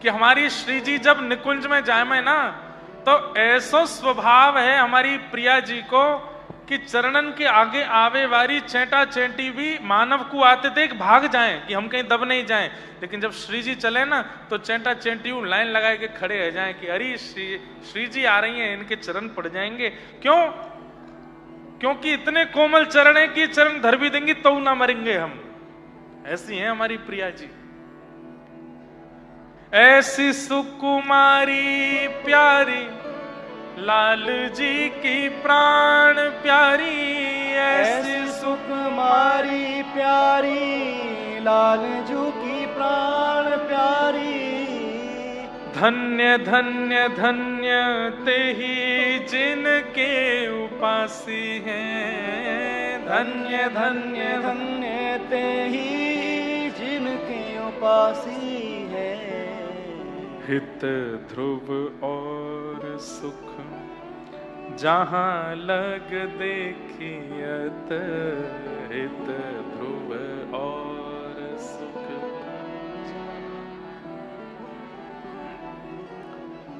कि हमारी श्री जी जब निकुंज में जाए ना, तो ऐसा स्वभाव है हमारी प्रिया जी को कि चरणन के आगे आवे वारी चेंटा चेंटी भी मानव को आते देख भाग जाएं कि हम कहीं दब नहीं जाएं, लेकिन जब श्री जी चले ना तो चेंटा चेंटी लाइन लगा के खड़े रह जाएं कि अरे श्री जी आ रही हैं, इनके चरण पड़ जाएंगे। क्यों? क्योंकि इतने कोमल चरण है कि चरण धर भी देंगी तो ना मरेंगे हम। ऐसी हैं हमारी प्रिया जी। ऐसी सुकुमारी प्यारी लाल जी की प्राण प्यारी ऐसी सुकुमारी प्यारी लाल जू की प्राण प्यारी। धन्य धन्य धन्य ते ही जिनके उपासी हैं। धन्य धन्य धन्य ते ही जिनके उपासी है। हित ध्रुव और सुख जहाँ लग देखियत। हित ध्रुव और सुख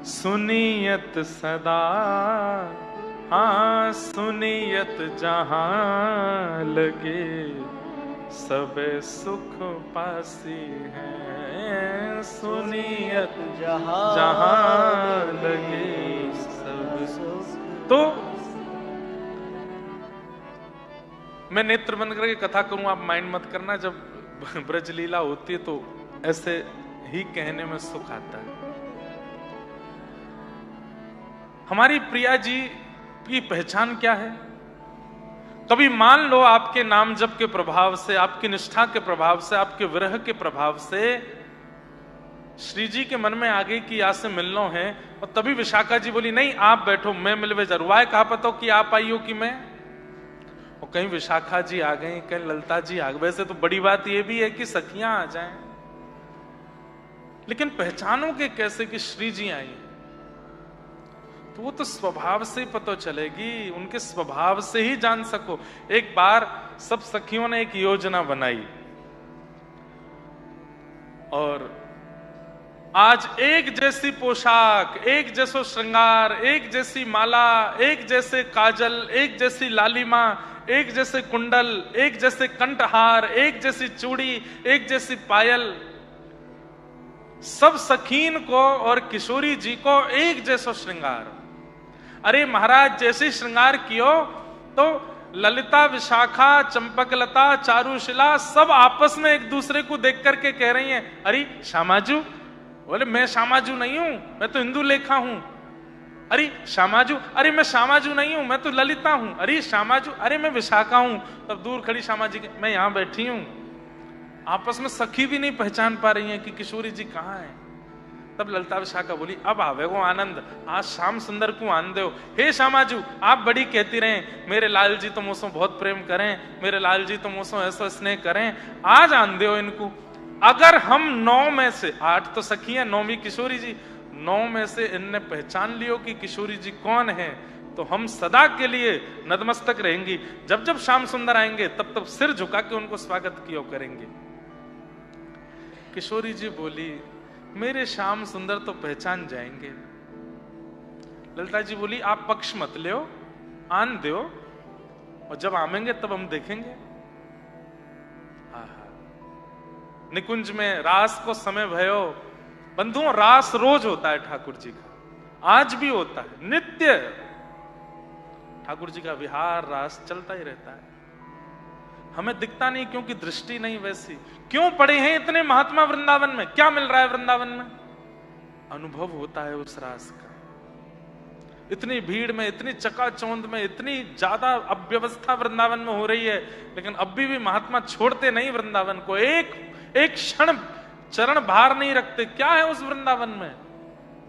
सुनियत सदा। हाँ सुनियत जहाँ लगे सब सुख पासी हैं। सुनियत जहाँ लगे सब सुख। तो मैं नेत्र बंद करके कथा करूं, आप माइंड मत करना। जब ब्रज लीला होती है तो ऐसे ही कहने में सुख आता है। हमारी प्रिया जी की पहचान क्या है? कभी मान लो आपके नाम जप के प्रभाव से, आपकी निष्ठा के प्रभाव से, आपके विरह के प्रभाव से श्री जी के मन में आ गई कि आज से मिलना है, और तभी विशाखा जी बोली नहीं आप बैठो मैं मिलवे जरूर आए। कहा पता कि आप आई हो कि मैं। और कहीं विशाखा जी आ गई, कहीं ललिता जी आ गई। वैसे तो बड़ी बात यह भी है कि सखियां आ जाएं, लेकिन पहचानोगे कैसे कि श्री जी आई हैं? तो वो तो स्वभाव से ही पता चलेगी, उनके स्वभाव से ही जान सको। एक बार सब सखियों ने एक योजना बनाई और आज एक जैसी पोशाक, एक जैसो श्रृंगार, एक जैसी माला, एक जैसे काजल, एक जैसी लालिमा, एक जैसे कुंडल, एक जैसे कंठहार, एक जैसी चूड़ी, एक जैसी पायल। सब सखीन को और किशोरी जी को एक जैसा श्रृंगार। अरे महाराज जैसे श्रृंगार कियो तो ललिता, विशाखा, चंपकलता, चारुशिला सब आपस में एक दूसरे को देख करके कह रही हैं अरे श्यामाजू। बोले मैं श्यामाजू नहीं हूं, मैं तो इंदु लेखा हूं। अरे श्यामाजू, अरे मैं श्यामाजू नहीं हूं, मैं तो ललिता हूं। अरे श्यामाजू, अरे मैं विशाखा हूं। तब दूर खड़ी श्यामाजी मैं यहां बैठी हूं। आपस में सखी भी नहीं पहचान पा रही हैं कि किशोरी जी कहां है। तब ललिता विशाखा बोली अब आवे वो आनंद, आज श्याम सुंदर को आन दो। हे श्यामाजू आप बड़ी कहती रहें मेरे लाल जी तो मुझसे बहुत प्रेम करें, मेरे लाल जी तो मुझसे ऐसा स्नेह करें, आज आन दो इनको। अगर हम 9 में से 8 तो सखी है, 9वीं किशोरी जी, 9 में से इनने पहचान लियो कि किशोरी जी कौन है तो हम सदा के लिए नतमस्तक रहेंगी। जब जब श्याम सुंदर आएंगे तब तब सिर झुका के उनको स्वागत किया करेंगे। किशोरी जी बोली मेरे श्याम सुंदर तो पहचान जाएंगे। ललिता जी बोली आप पक्ष मत लियो, आन दो, और जब आवेंगे तब हम देखेंगे। निकुंज में रास को समय भयो। बंधुओं रास रोज होता है ठाकुर जी का, आज भी होता है, नित्य ठाकुर जी का विहार रास चलता ही रहता है। हमें दिखता नहीं क्योंकि दृष्टि नहीं वैसी। क्यों पड़े हैं इतने महात्मा वृंदावन में? क्या मिल रहा है वृंदावन में? अनुभव होता है उस रास का। इतनी भीड़ में, इतनी चकाचौंध में, इतनी ज्यादा अव्यवस्था वृंदावन में हो रही है, लेकिन अभी भी महात्मा छोड़ते नहीं वृंदावन को। एक क्षण चरण भार नहीं रखते। क्या है उस वृंदावन में?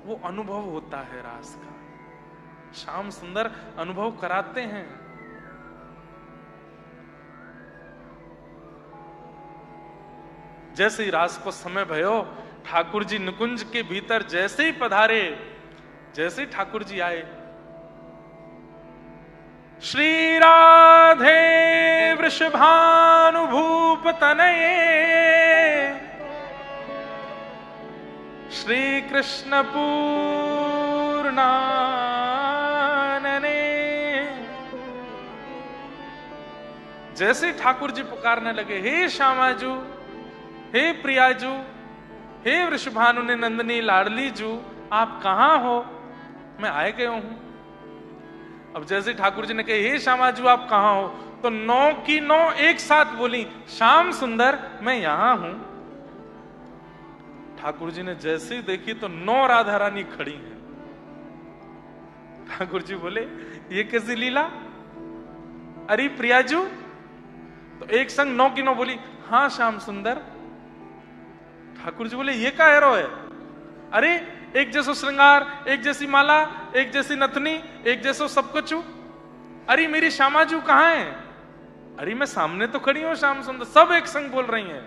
वो अनुभव होता है रास का। श्याम सुंदर अनुभव कराते हैं। जैसे ही रास को समय भयो, ठाकुर जी निकुंज के भीतर जैसे ही पधारे, जैसे ही ठाकुर जी आए, श्री राधे वृषभानुभूप तनये श्री कृष्ण पूर्णानने। जैसे ठाकुर जी पुकारने लगे हे श्यामाजू, हे प्रियाजू, हे वृषभानु ने नंदनी लाडली जू, आप कहां हो? मैं आए गए हूं। अब जैसे ठाकुर जी ने कहे हे श्यामाजू आप कहां हो, तो 9 की 9 एक साथ बोली श्याम सुंदर मैं यहां हूं। ठाकुर जी ने जैसे ही देखी तो 9 राधा रानी खड़ी हैं। ठाकुर जी बोले ये कैसी लीला, अरे प्रियाजू। तो एक संग 9 की 9 बोली हाँ श्याम सुंदर। ठाकुर जी बोले ये का एरो है, अरे एक जैसो श्रृंगार, एक जैसी माला, एक जैसी नथनी, एक जैसो सब कुछ। अरे मेरी श्यामाजू कहां है? अरे मैं सामने तो खड़ी हूं श्याम सुंदर। सब एक संग बोल रही हैं।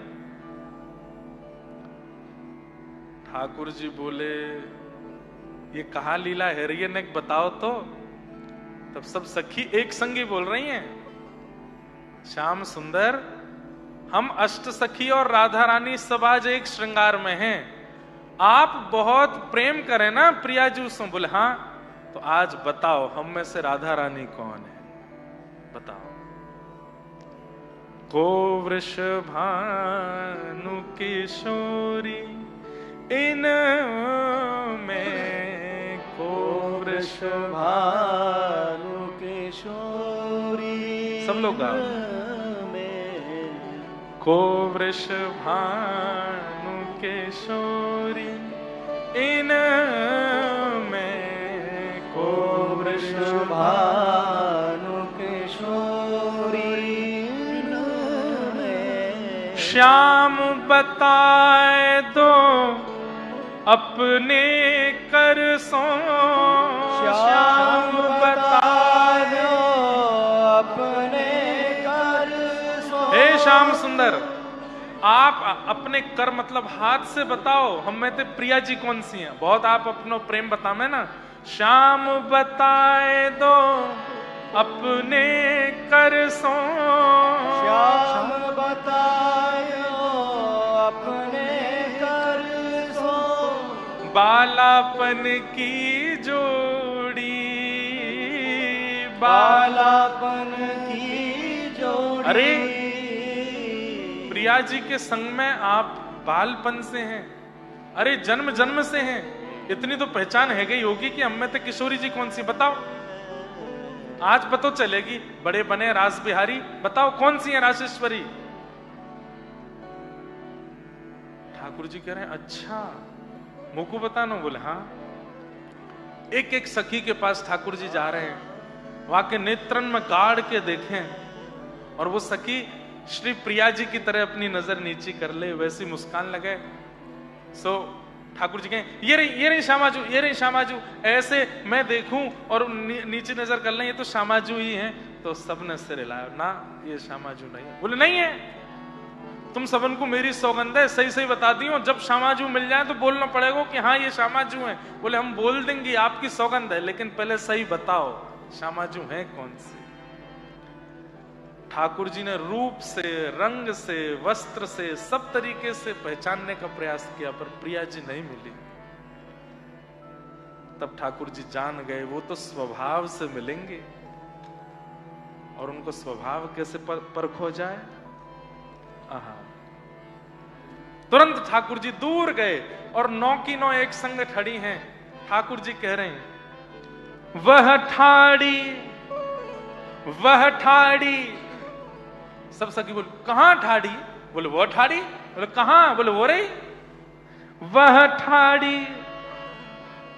ठाकुर जी बोले ये कहा लीला है ये ने बताओ तो। तब सब सखी एक संग ही बोल रही हैं, श्याम सुंदर हम अष्ट सखी और राधा रानी सब आज एक श्रृंगार में हैं। आप बहुत प्रेम करें ना प्रियाजू से। बोले हाँ, तो आज बताओ हम में से राधा रानी कौन है, बताओ। को वृषभानु किशोरी इन में, को वृषभानु किशोरी सब लोग गाओ। को वृषभानु किशोरी इन में, को वृषभानु किशोरी इन में। श्याम बताए दो अपने कर सो, श्याम बताए दो अपने कर सो। हे श्याम सुंदर, आप अपने कर मतलब हाथ से बताओ हम में ते प्रिया जी कौन सी हैं। बहुत आप अपनो प्रेम बतावे ना। श्याम बताए दो अपने कर सो, श्याम बतायो अपने कर सो। बालापन की जोड़ी, बालापन की जोड़ी। अरे प्रिया जी के संग में आप बालपन से हैं, अरे जन्म जन्म से हैं। इतनी तो पहचान है गई होगी कि हम में तो किशोरी जी कौन सी, बताओ। आज पता चलेगी। बड़े बने रास बिहारी, बताओ कौन सी है रासेश्वरी। ठाकुर जी कह रहे हैं अच्छा मुझको बताना। बोले हाँ। एक एक सखी के पास ठाकुर जी जा रहे हैं, वहां के नेत्रन में गाड़ के देखें और वो सखी श्री प्रिया जी की तरह अपनी नजर नीची कर ले, वैसी मुस्कान लगे। सो ठाकुर जी कहें ये रही श्यामाजू, ये रही श्यामाजू। ऐसे मैं देखूं और नीचे नजर कर लें ये तो श्यामाजू ही हैं। तो सबने सिर हिलाया, ना ये श्यामाजू नहीं है। बोले नहीं है, तुम सबन को मेरी सौगंध है, सही सही बता दी हूं। जब श्यामाजू मिल जाए तो बोलना पड़ेगा कि हाँ ये श्यामाजू है। बोले हम बोल देंगे आपकी सौगंध है, लेकिन पहले सही बताओ श्यामाजू है कौन सी। ठाकुर जी ने रूप से, रंग से, वस्त्र से, सब तरीके से पहचानने का प्रयास किया, पर प्रिया जी नहीं मिली। तब ठाकुर जी जान गए वो तो स्वभाव से मिलेंगे। और उनको स्वभाव कैसे परखो जाए। आहा। तुरंत ठाकुर जी दूर गए और 9 की 9 एक संग खड़ी हैं। ठाकुर जी कह रहे हैं वह ठाड़ी। सब सखी बोल कहां ठाड़ी? बोले वो ठाड़ी। बोले कहां? बोले वो रही। वह ठाड़ी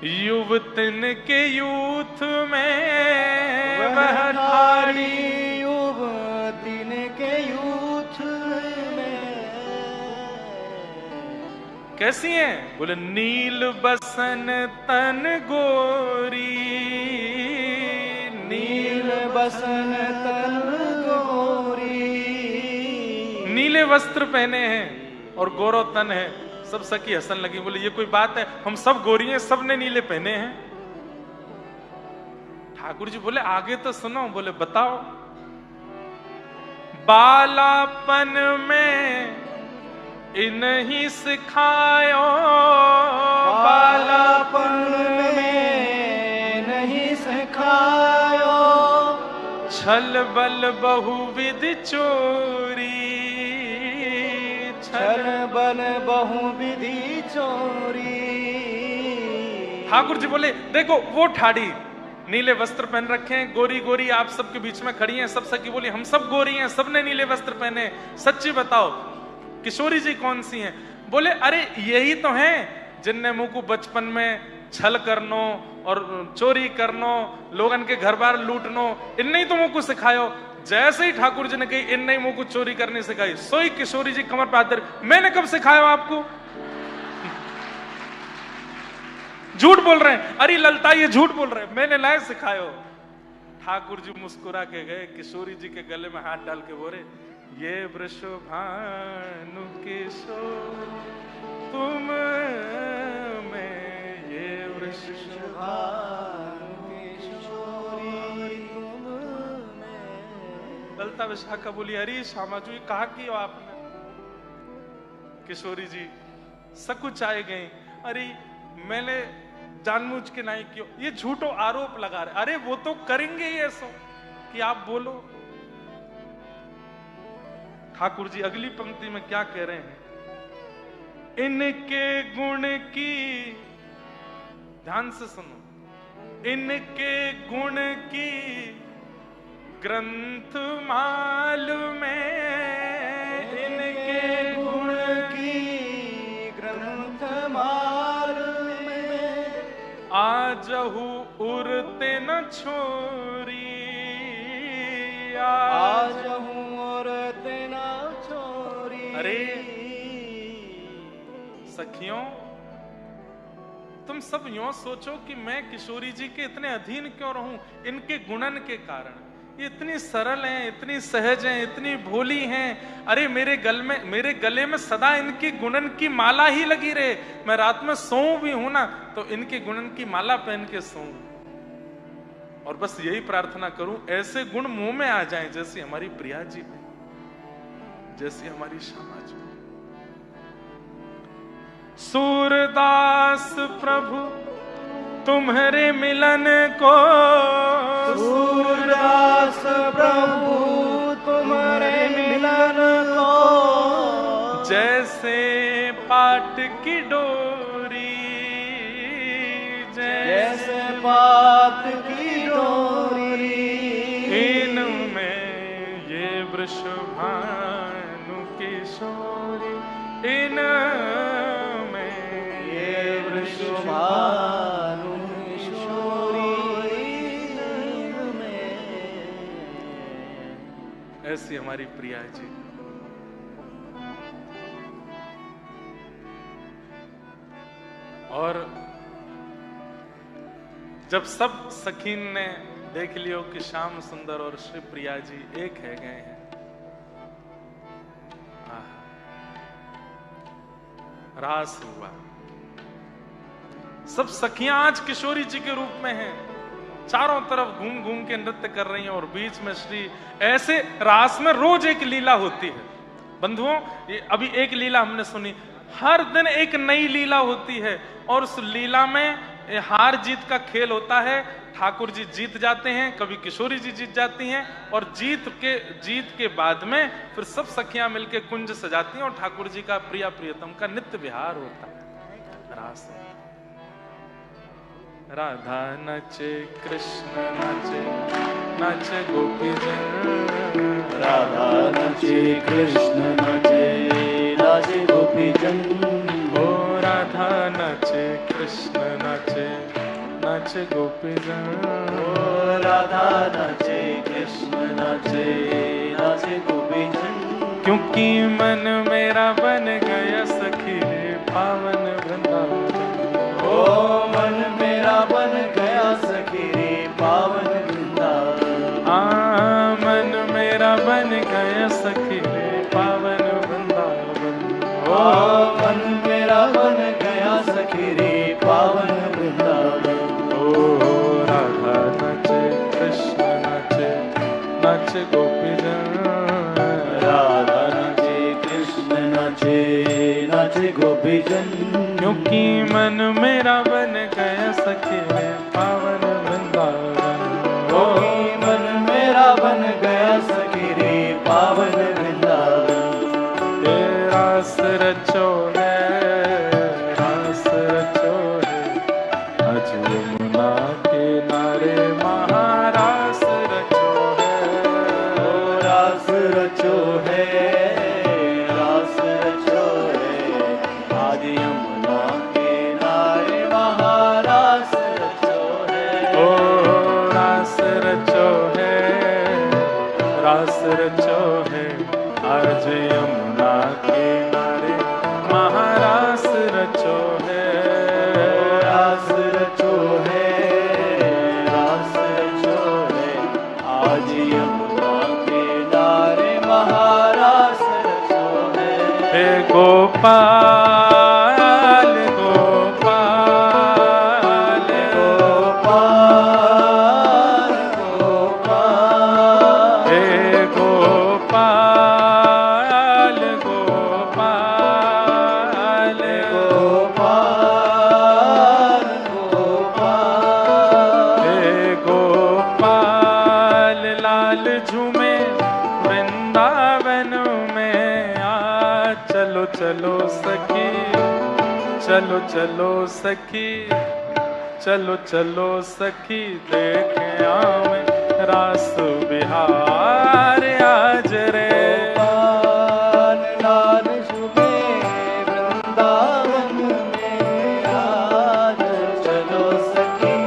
युवतिन के यूथ में, वह ठाड़ी युवतिन के यूथ में। कैसी हैं? बोले नील बसन तन गोरी, नील बसन तन गोरी। नीले वस्त्र पहने हैं और गोरो तन है। सब सखी हंसन लगी। बोले ये कोई बात है, हम सब गोरी हैं, सब ने नीले पहने हैं। ठाकुर जी बोले आगे तो सुनो। बोले बताओ। बालापन में इन्हीं सिखायो, बालापन में नहीं सिखायो। छल बल बहुविध चोरी, छल बल बहुविधि चोरी। ठाकुर जी बोले देखो वो ठाड़ी नीले वस्त्र पहन रखे हैं, गोरी गोरी आप सबके बीच में खड़ी हैं। सब सखी बोली हम सब गोरी हैं, सबने नीले वस्त्र पहने। सच्ची बताओ किशोरी जी कौन सी हैं? बोले अरे यही तो हैं जिनने मुझको बचपन में छल करनो और चोरी करनो, लोगन के घर बार लूटनो, इन्ने ही तो मुझको सिखायो। जैसे ही ठाकुर जी ने कही इन्ने ही मुझको चोरी करनी सिखाई, सोई किशोरी जी कमर पे हाथ धर, मैंने कब सिखाया आपको? झूठ बोल रहे हैं। अरे ललता ये झूठ बोल रहे हैं, मैंने लाए सिखायो। ठाकुर जी मुस्कुरा के गए, किशोरी जी के गले में हाथ डाल के बोले, ये वृषभानु किशोर तुम में, ये वृषभानु किशोरी तुम में। ललता विशाखा बोली, अरे श्यामा जी कहा कि आपने? किशोरी जी सकुच आए गए, अरे मैंने जानबूझ के नहीं क्यों, ये झूठो आरोप लगा रहे। अरे वो तो करेंगे ही ऐसा कि आप बोलो। ठाकुर जी अगली पंक्ति में क्या कह रहे हैं, इनके गुण की, ध्यान से सुनो, इनके गुण की ग्रंथ मालूम में, इनके गुण की ग्रंथ मालूम में, आजहु उरते न छोरी, आजहु उरते न छोरी। अरे सखियों, तुम सब यूं सोचो कि मैं किशोरी जी के इतने अधीन क्यों रहूं? इनके गुणन के कारण। ये इतनी सरल हैं, इतनी सहज हैं, इतनी भोली हैं। अरे मेरे गले में सदा इनके गुणन की माला ही लगी रहे। मैं रात में सोऊं भी हूं ना तो इनके गुणन की माला पहन के सोऊं, और बस यही प्रार्थना करूं ऐसे गुण मुंह में आ जाएं जैसी हमारी प्रिया जी में, जैसी हमारी श्यामा जी। सूरदास प्रभु तुम्हारे मिलन को, सूरदास प्रभु तुम्हारे मिलन को, जैसे पाट की डोरी, जैसे पाट की डोरी, इनमें ये वृषभानु किशोरी, इनमें ये वृषभानु किशोरी, इनमें। ऐसी हमारी प्रिया जी। और जब सब सखीन ने देख लियो कि श्याम सुंदर और श्री प्रिया जी एक है गए हैं, रास हुआ। सब सखियां आज किशोरी जी के रूप में हैं, चारों तरफ घूम घूम के नृत्य कर रही हैं, और बीच में श्री, ऐसे रास में रोज एक लीला होती है बंधुओं। ये अभी एक लीला हमने सुनी, हर दिन एक नई लीला होती है, और उस लीला में हार जीत का खेल होता है। ठाकुर जी जीत जाते हैं, कभी किशोरी जी जीत जाती हैं, और जीत के बाद में फिर सब सखियां मिलके कुंज सजाती हैं, और ठाकुर जी का प्रिया प्रियतम का नित्य विहार होता है रास। राधा नचे कृष्ण नचे, नचे गोपी जन, राधा नचे कृष्ण नचे, नाचे गोपी जन। ओ राधा नचे कृष्ण नचे, नाचे गोपी जन। ओ राधा नचे कृष्ण नचे, नाचे गोपी जन। क्योंकि मन मेरा बन गया सखी रे पावन वृंदावन। ओ मन मेरा बन गया सखी रे पावन वृंदावन। मन मेरा बन गया सखी रे पावन वृंदावन। ओ मन मेरा बन गया सखी रे पावन वृंदावन। ओ राधा नचे कृष्ण नचे, नाचे गोपी जन। राधा नचे कृष्ण नचे, नाचे गोपी जन। क्योंकि मन मेरा बन गया सखी रे पावन वृंदावन। ओ मन मेरा बन गया सखी रे पावन वृंदावन। रास रचो है, रास रचो है, आज यमुना किनारे महारास रचो है। ओ रास रचो है, रास रचो है, आज यमुना किनारे महारास रचो है, रास रचो है, आज यमुना किनारे महारास रचो है। रास रचो है, रास रचो है, आज यमुना किनारे महारास रचो है। हे गोपाल गोपाल गोपाल गोपाल, हे गोपाल गोपाल गोपाल गोपाल, हे गोपाल लाल झूमे वृंदावन में आ। चलो चलो सखी, चलो चलो सखी, चलो चलो सखी, देखे आवे रास बिहार आज रे। गोपाल लाल झूमे वृंदावन में आज। चलो सखी,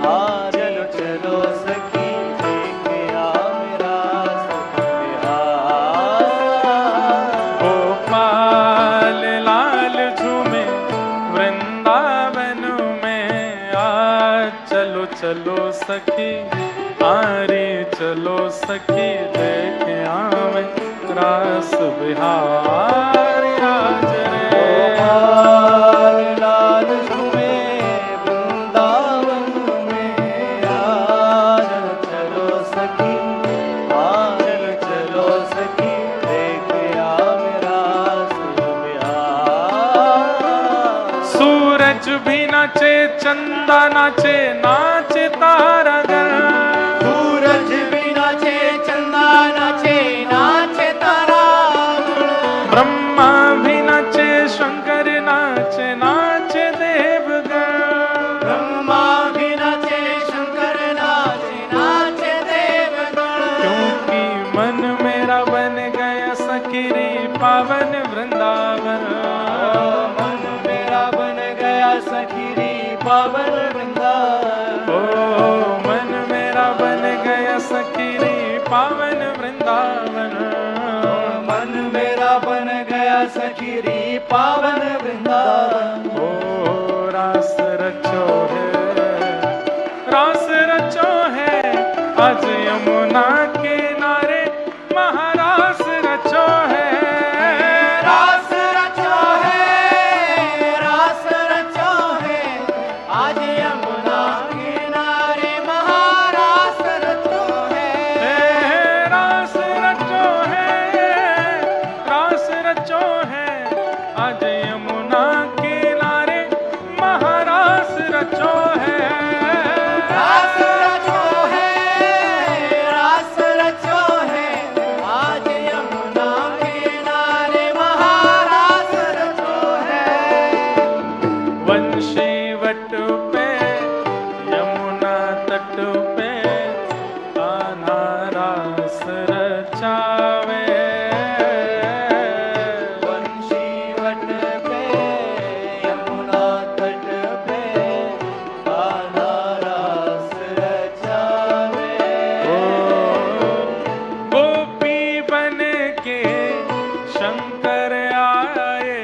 आज चलो चलो सखी, देखे आवे रास बिहार। गोपाल लाल झूमे वृंदावन में आ। चलो चलो सखी, आरी चलो सखी, देखे आवे रास बिहार आज रे। गोपाल लाल झूमे वृंदावन में आज। चलो सखी, आज चलो सखी, देखे आवे रास बिहार। सूरज भी नाचे, चंदा नाचे, नाचे तारागण। सूरज भी नाचे, चंदा नाचे, नाचे तारा। ब्रह्मा भी नाचे, शंकर नाचे, नाचे देवगण। ब्रह्मा भी नाचे, शंकर नाचे, नाचे देवगण। क्योंकि मन मेरा बन गया सखीरी पावन वृंदावन। मन मेरा बन गया सखीरी पावन वृंदावन। ओ मन मेरा बन गया सखीरी पावन वृंदावन। मन मेरा बन गया सखीरी पावन वृंदावन। ओ रास रचो है, रास रचो है, आज यमुना किनारे महारास रचो है। रास रचो है, रास रचो है, आज यमुना किनारे महारास रचो है। रास रचो है, रास रचो है, आज यमुना किनारे महारास रचो है। रास रचो है, रास रचो है, आज यमुना किनारे महारास रचो है। वंशी वट पे यमुना तट पे कान्हा रास रचावे। वंशी वट पे यमुना तट पे कान्हा रास रचावे। ओ गोपी बन के शंकर आए,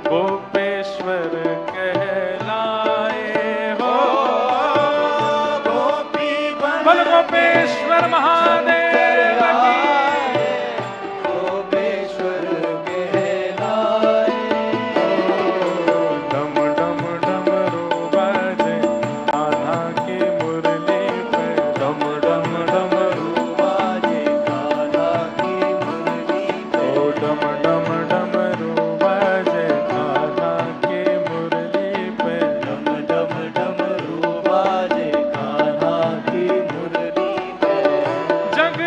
गोपेश्वर कहलाए हो। गोपी बन बोल गोपेश्वर महादेव की। गोपेश्वर कहलाए। डम डम डमरू बाजे कान्हा की मुरली पे। डम डम डमरू बाजे कान्हा की मुरली पे। ओ डम डम डमरू बाजे कान्हा की मुरली पे। डम डम डमरू बाजे कान्हा की मुरली पे। जग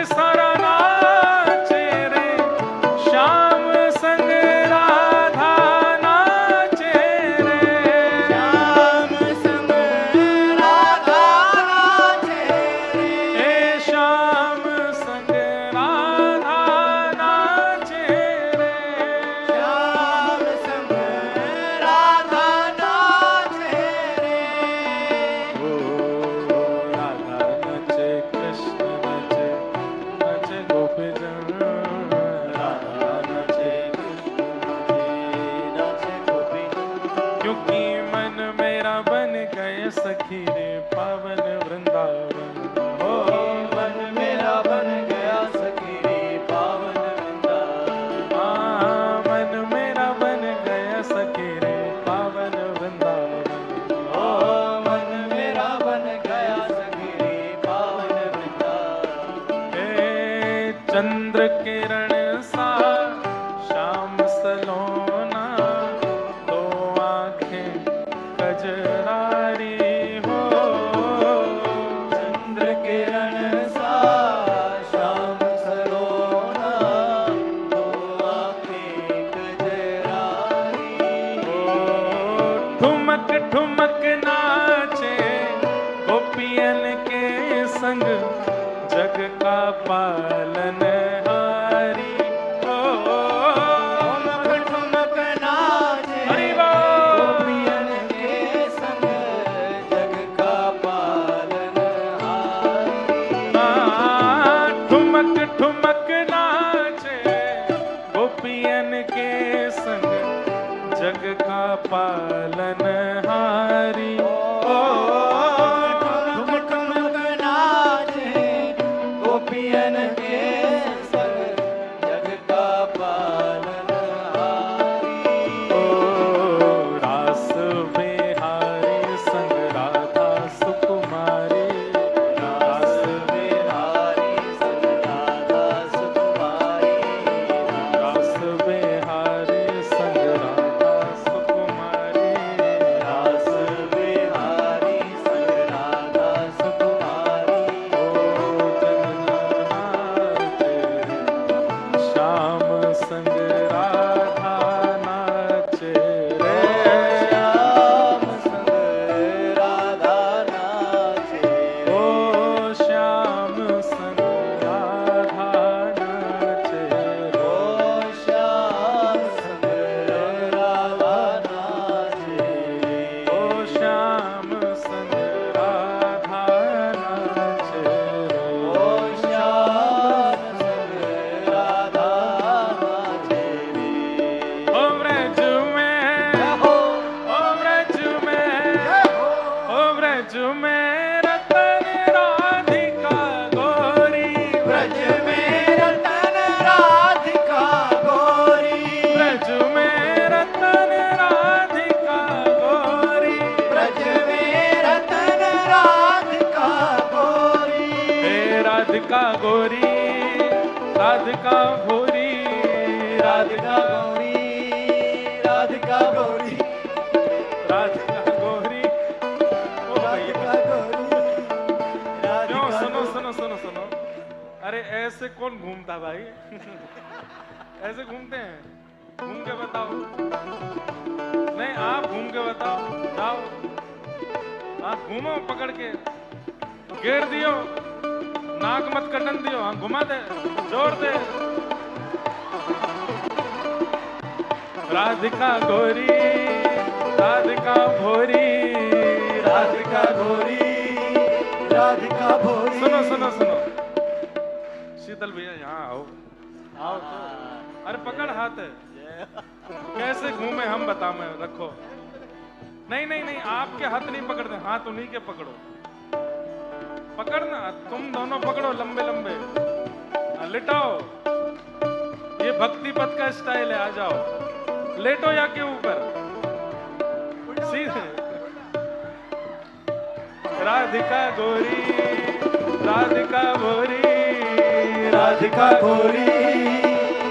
चंद्र किरण सा श्याम सलोना, दो आंखें कजरारी हो। चंद्र किरण सा श्याम सलोना, दो आंखें कजरारी हो। ठुमक ठुमक नाचे गोपियन के संग, जग का पालन हारी हो। ठुमक ठुमक नाचे हरि बोल। गोपियन के संग, जग का पालन हारी। ठुमक ठुमक नाचे गोपियन के संग, जग का पालन हारी हो। ठुमक ठुमक नाचे गोपियन के संग, जग का पालन हारी। ओ रास बिहारी संग राधा सुकुमारी, रास बिहारी संग राधा सुकुमारी, रास बिहारी संग राधा सुकुमारी, रास बिहारी संग राधा सुकुमारी। ओ जगन्नाथ श्याम संग राधा नाचे रे। श्याम संग राधा नाचे रे। ओ श्याम संग राधा नाचे रे। ओ श्याम संग राधा नाचे रे। ओ श्याम संग राधा नाचे रे। ओ श्याम संग राधा नाचे रे। ओ ब्रज में, हो ओ ब्रज में, हो ओ ब्रज में रतन राधिका गोरी। ब्रज में रतन राधिका गोरी। ब्रज में रतन राधिका गोरी। ब्रज में रतन राधिका गोरी। हे राधिका गोरी, राधिका भोरी, राधिका गौरी, राधिका गौरी, राधिका गोरी। ओ भैया राधिका गौरी, क्यों? राधिका सुनो गौरी। सुनो सुनो सुनो। अरे ऐसे कौन घूमता भाई? ऐसे घूमते हैं? घूम के बताओ। नहीं आप घूम के बताओ, जाओ। हाँ घूमो पकड़ के, घेर दियो, नाक मत कटन दियो। हाँ घुमा दे, जोर दे। राधिका गोरी, राधिका भोरी, राधिका गौरी, राधिका भोरी। सुनो सुनो सुनो। शीतल भैया यहाँ आओ, आओ तो। अरे पकड़ हाथ है। कैसे घूमे हम बता मैं रखो। नहीं नहीं नहीं, आपके हाथ नहीं पकड़ते, हाथ उन्हीं के पकड़ो। पकड़ना, तुम दोनों पकड़ो लंबे लंबे। लिटाओ, ये भक्ति पथ का स्टाइल है। आ जाओ, लेटो या के ऊपर सीधे। राधिका गोरी, राधिका भोरी, राधिका गौरी,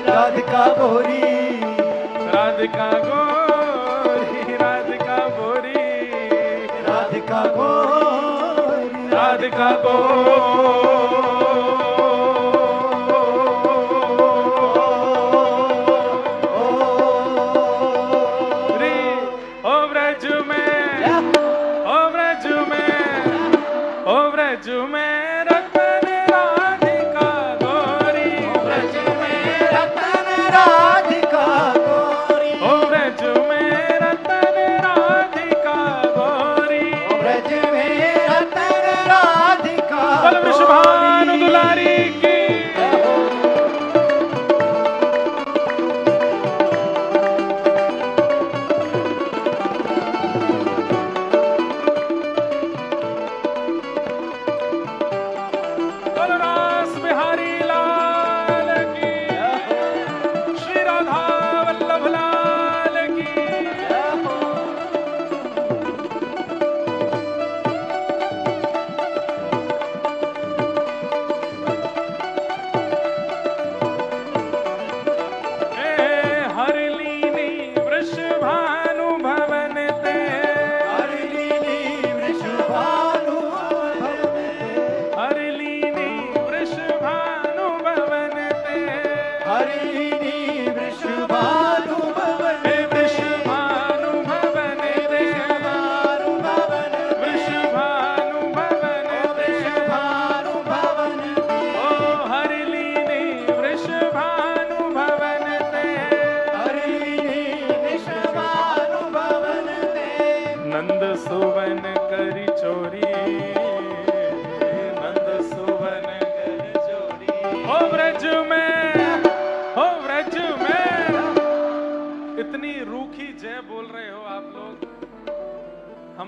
राधिका गौरी, राधिका गोरी, राधिका भोरी, राधिका गौरी, राधिका गोरी। ओ ब्रज में, ओ ब्रज में, ओ ब्रज में रतन राधिका गोरी। ब्रज में रतन राधिका गौरी। ओ ब्रज में रतन राधिका गोरी। ब्रज में रतन राधिका बल विश्वभानु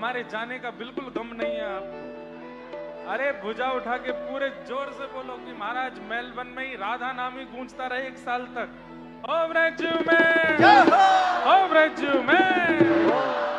हमारे जाने का बिल्कुल गम नहीं है आपको। अरे भुजा उठा के पूरे जोर से बोलो कि महाराज मेलबर्न में ही राधा नाम ही गूंजता रहे 1 साल तक। ओ ब्रज में, ओ ब्रज में,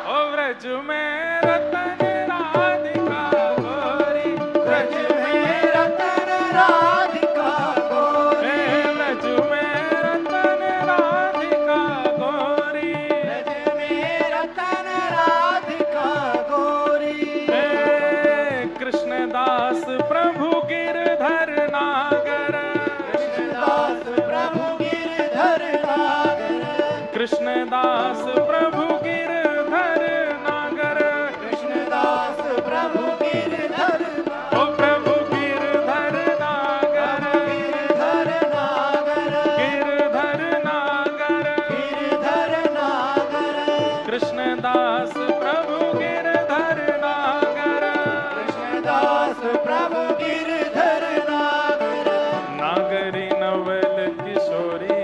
ओ ब्रज में रतन राधिका गोरी, ब्रज में रतन राधिका गोरी, ब्रज में रतन राधिका गोरी, ब्रज में रतन राधिका गोरी। कृष्णदास प्रभु गिरधर नागर, कृष्णदास प्रभु गिरधर नागर, कृष्णदास प्रभु गिरधर नागर, कृष्णदास प्रभु गिरधर नागर, ओ प्रभु गिरधर नागर, गिरधर नागर, गिरधर नागर, गिरधर नागर, कृष्णदास प्रभु गिरधर नागर, कृष्णदास प्रभु गिरधर नागर। नागरी नवल किशोरी,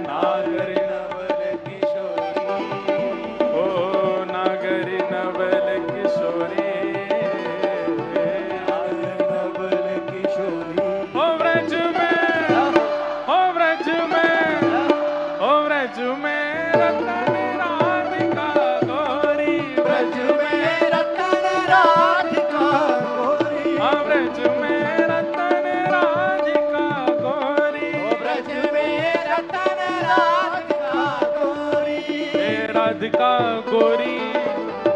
नागरी नवल किशोरी, ओ नागरी नवल किशोरी, नागरी नवल किशोरी। ओ ब्रज में, ओ ब्रज में, ओ ब्रज में रतन राधिका गोरी, ब्रज में रतन राधिका गोरी, हाँ ब्रज में रतन राधिका गोरी, ओ ब्रज में रतन राधिका गोरी। हे राधिका गोरी,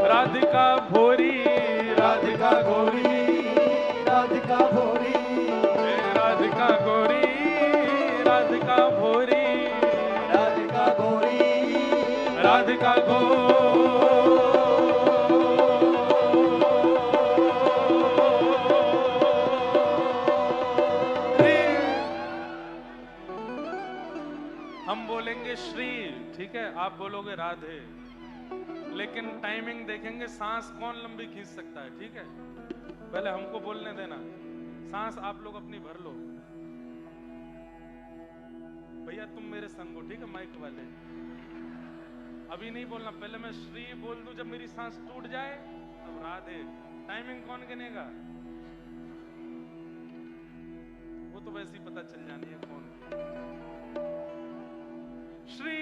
राधिका भोरी, राधिका गोरी, राधिका भोरी, हे राधिका गोरी, राधिका भोरी, राधिका गोरी, राधिका गोरी। हम बोलेंगे श्री, ठीक है, आप बोलोगे राधे, लेकिन टाइमिंग देखेंगे सांस कौन लंबी खींच सकता है, ठीक है। पहले हमको बोलने देना, सांस आप लोग अपनी भर लो। भैया तुम मेरे संग हो, ठीक है, माइक वाले। अभी नहीं बोलना, पहले मैं श्री बोल दूं, जब मेरी सांस टूट जाए तब राधे। टाइमिंग कौन गिनेगा? वो तो वैसे ही पता चल जानी है कौन। श्री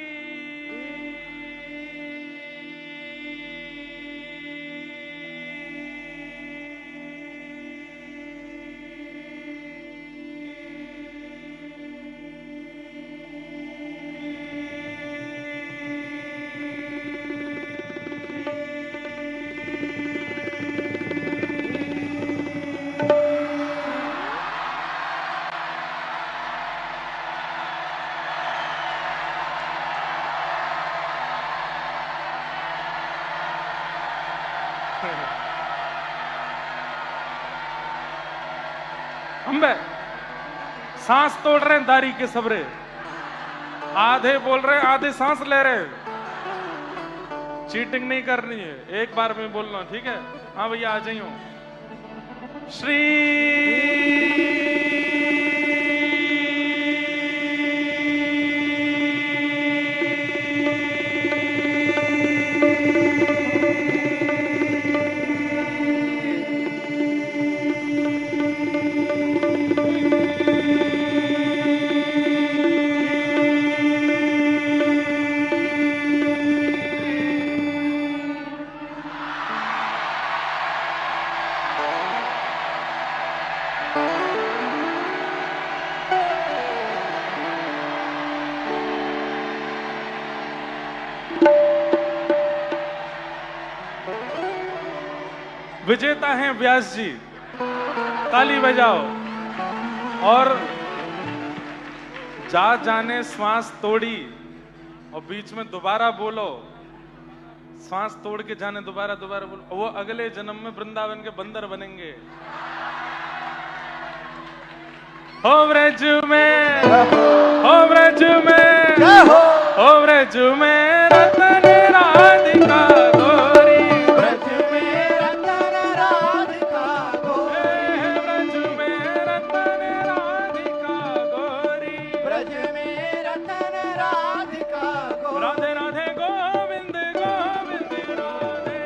अंबे सांस तोड़ रहे हैं दारी के सबरे, आधे बोल रहे हैं आधे सांस ले रहे हैं। चीटिंग नहीं करनी है, एक बार में बोलना, ठीक है। हाँ भैया आ जाइयो। श्री विजेता हैं व्यास जी, ताली बजाओ। और जा जाने श्वास तोड़ी और बीच में दोबारा बोलो, श्वास तोड़ के जाने दोबारा बोलो, वो अगले जन्म में वृंदावन के बंदर बनेंगे। हो ब्रज में, हो ब्रज में, हो ब्रज में रतन राधिका गोरी, ब्रज में रतन राधिका गोरी, ब्रज में रतन राधिका गोरी, ब्रज में रतन राधिका गोरी। राधे राधे गोविंद गोविंद राधे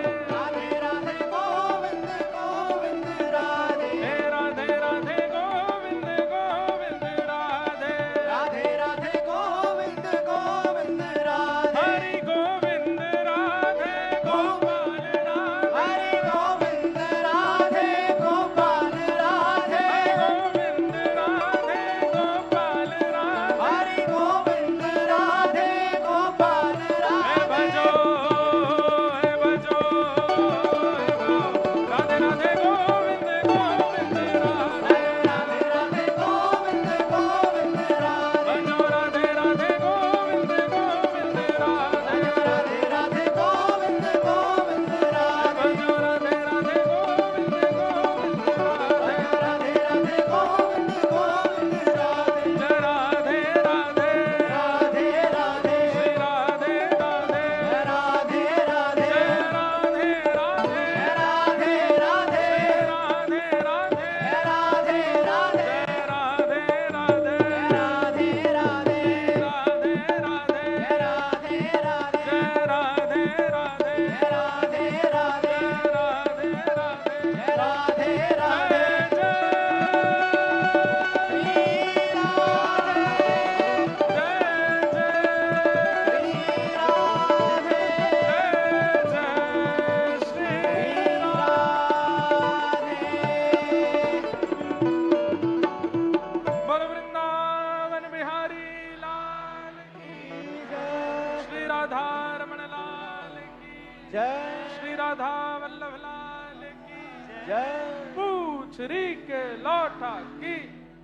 जय श्री राधा वल्लभ लाल की जय पूछ री के लौटा की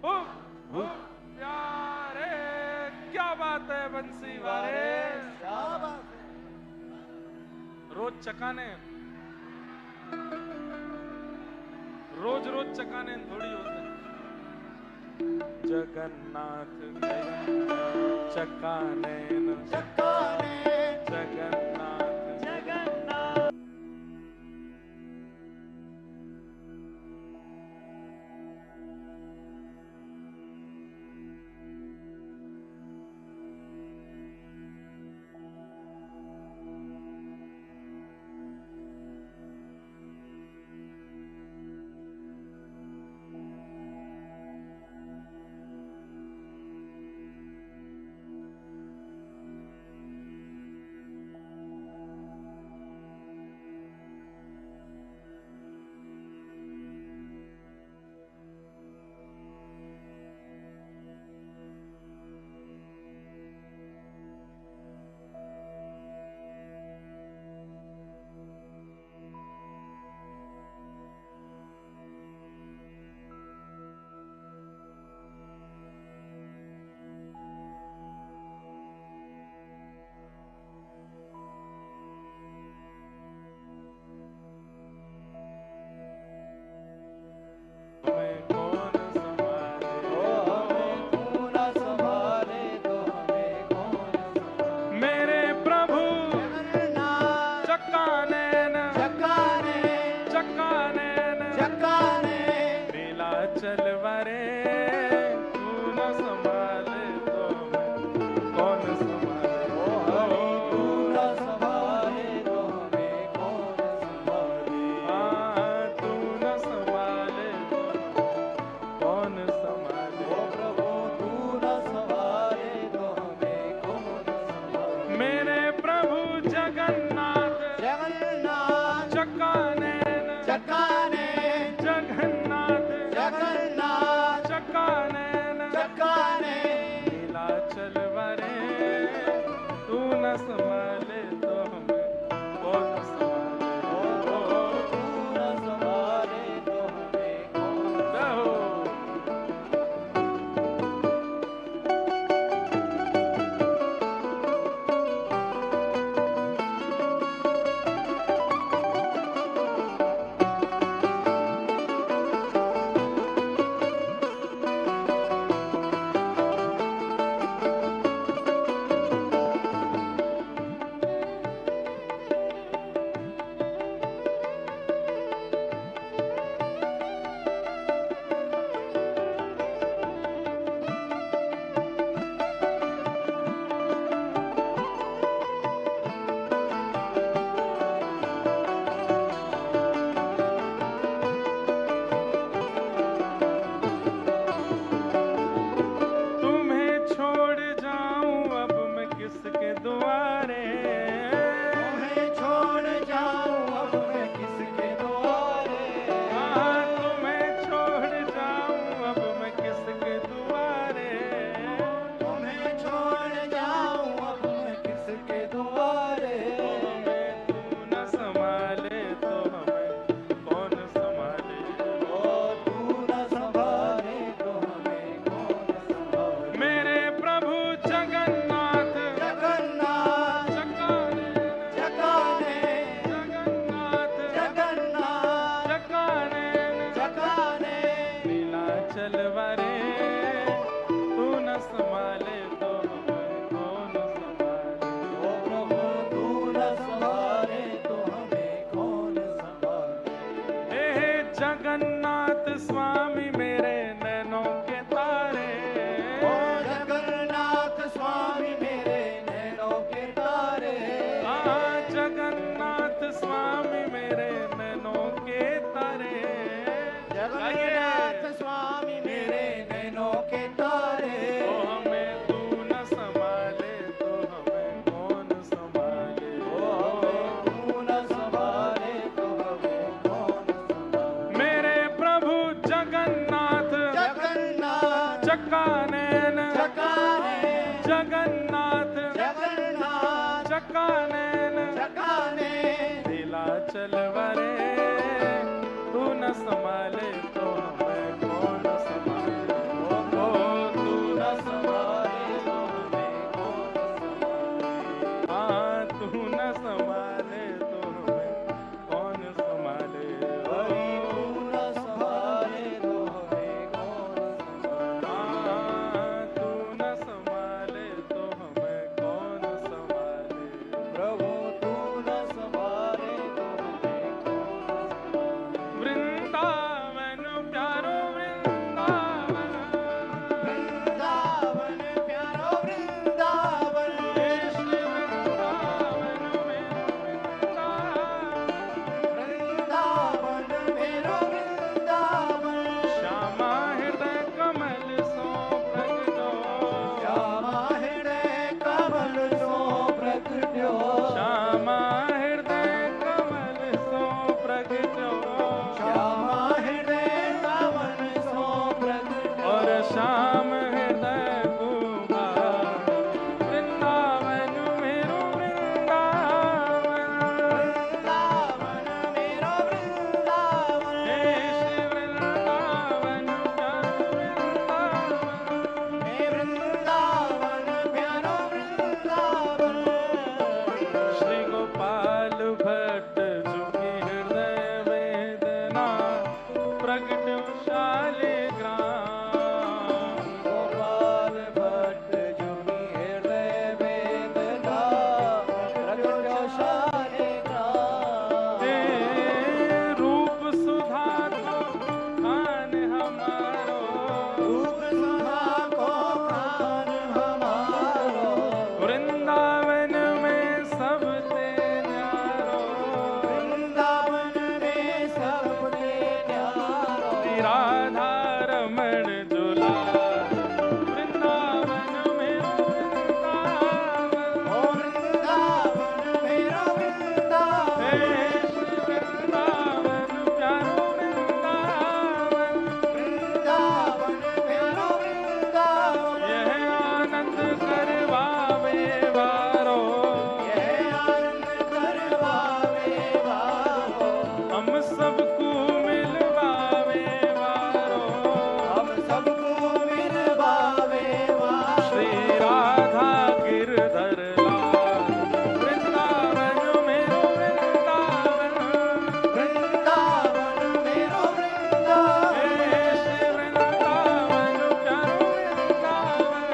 हुक हुक प्यारे। क्या बात है बंसी वाले, रोज चकाने, रोज रोज चकाने थोड़ी होते हैं। जगन्नाथ चकाने चकाने जगन्नाथ जगन्नाथ जगन्नाथ जगन्नाथ चकाने चकाने संभाले तो हमें कौन संभाले, ओ तू न संभाले तो हमें कौन संभाले। हाँ तू न संभाले तो हमें कौन संभाले, हरि तू न संभाले तो हमें कौन संभाले। हाँ तू न संभाले तो हमें कौन संभाले। प्रभु तू न संभाले तो हमें कौन संभाले। वृंदावन प्यारो वृंदावन, वृंदावन प्यारो वृंदावन, श्री वृंदावन में वृंदावन मेरो वृंदावन। श्यामा हृदय कमल सो प्रगटो, श्यामा हृदय कमल सो प्रगट्यो, श्यामा हृदय कमल सो प्रगटो, श्यामा हृदय कमल सो प्रगट्यो। और श्याम हृदय गुहार, वृंदावन मेरो वृंदावन, वृंदावन मेरो वृंदावन, हे श्री वृंदावन प्यारो वृंदावन, हे वृंदावन प्यारो वृंदावन। श्री गोपाल भट्ट जुगी हृदय वेदना प्रगट्यो शालिग्राम, गोपाल भट्ट जुगी हृदय वेदना प्रगट्यो शालिग्राम। हे रूप सुधा को खान हमारो, रूप सुधा को खान हमारो, वृंदावन में सब ते न्यारो, वृंदावन में सबने न्यारो। राधा रमण दुलार, वृंदावन में वृंदावन, ओ वृंदावन मेरो वृंदावन, हे श्री वृंदावन प्यारो वृंदावन, वृंदावन मेरो वृंदावन। यह आनंद करवावे वारो, यह आनंद करवावे वारो, हम सबको मिलवावे वारो, हम सबको मिलवावे वारो। श्री राधा गिरधर लाल, वृंदावन मेरो वृंदावन, वृंदावन मेरो वृंदावन, हे श्री वृंदावन प्यारो वृंदावन,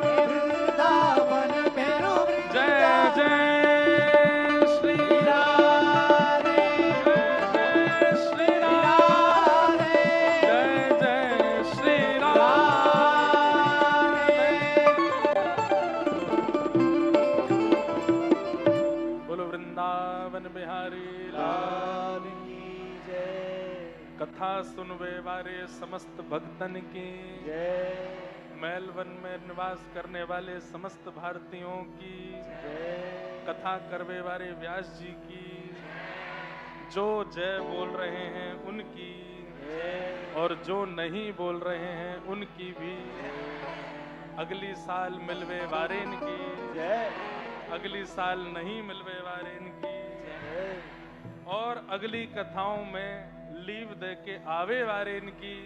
हे वृंदावन मेरो जय वृंदावन। जय श्री राधे जय श्री राम, राधे जय जय श्री राम। बोलो वृंदावन बिहारी लाल, लाल की जय, कथा सुनवे वाले समस्त भक्तन की, जय मेलबर्न में निवास करने वाले समस्त भारतीयों की, जय कथा करवे वाले व्यास जी की, जो जय बोल रहे हैं उनकी, जय और जो नहीं बोल रहे हैं उनकी भी, अगली साल मिलवे वारे इनकी, जय अगली साल नहीं मिलवे वारे इनकी, जय और अगली कथाओं में लीव दे के आवे वारे इनकी,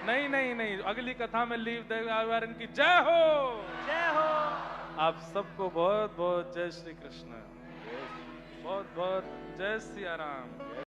नहीं नहीं नहीं, अगली कथा में लीव दे के आवे वारे इनकी जय हो। जय हो। आप सबको बहुत बहुत जय श्री कृष्ण, बहुत बहुत जय सिया राम।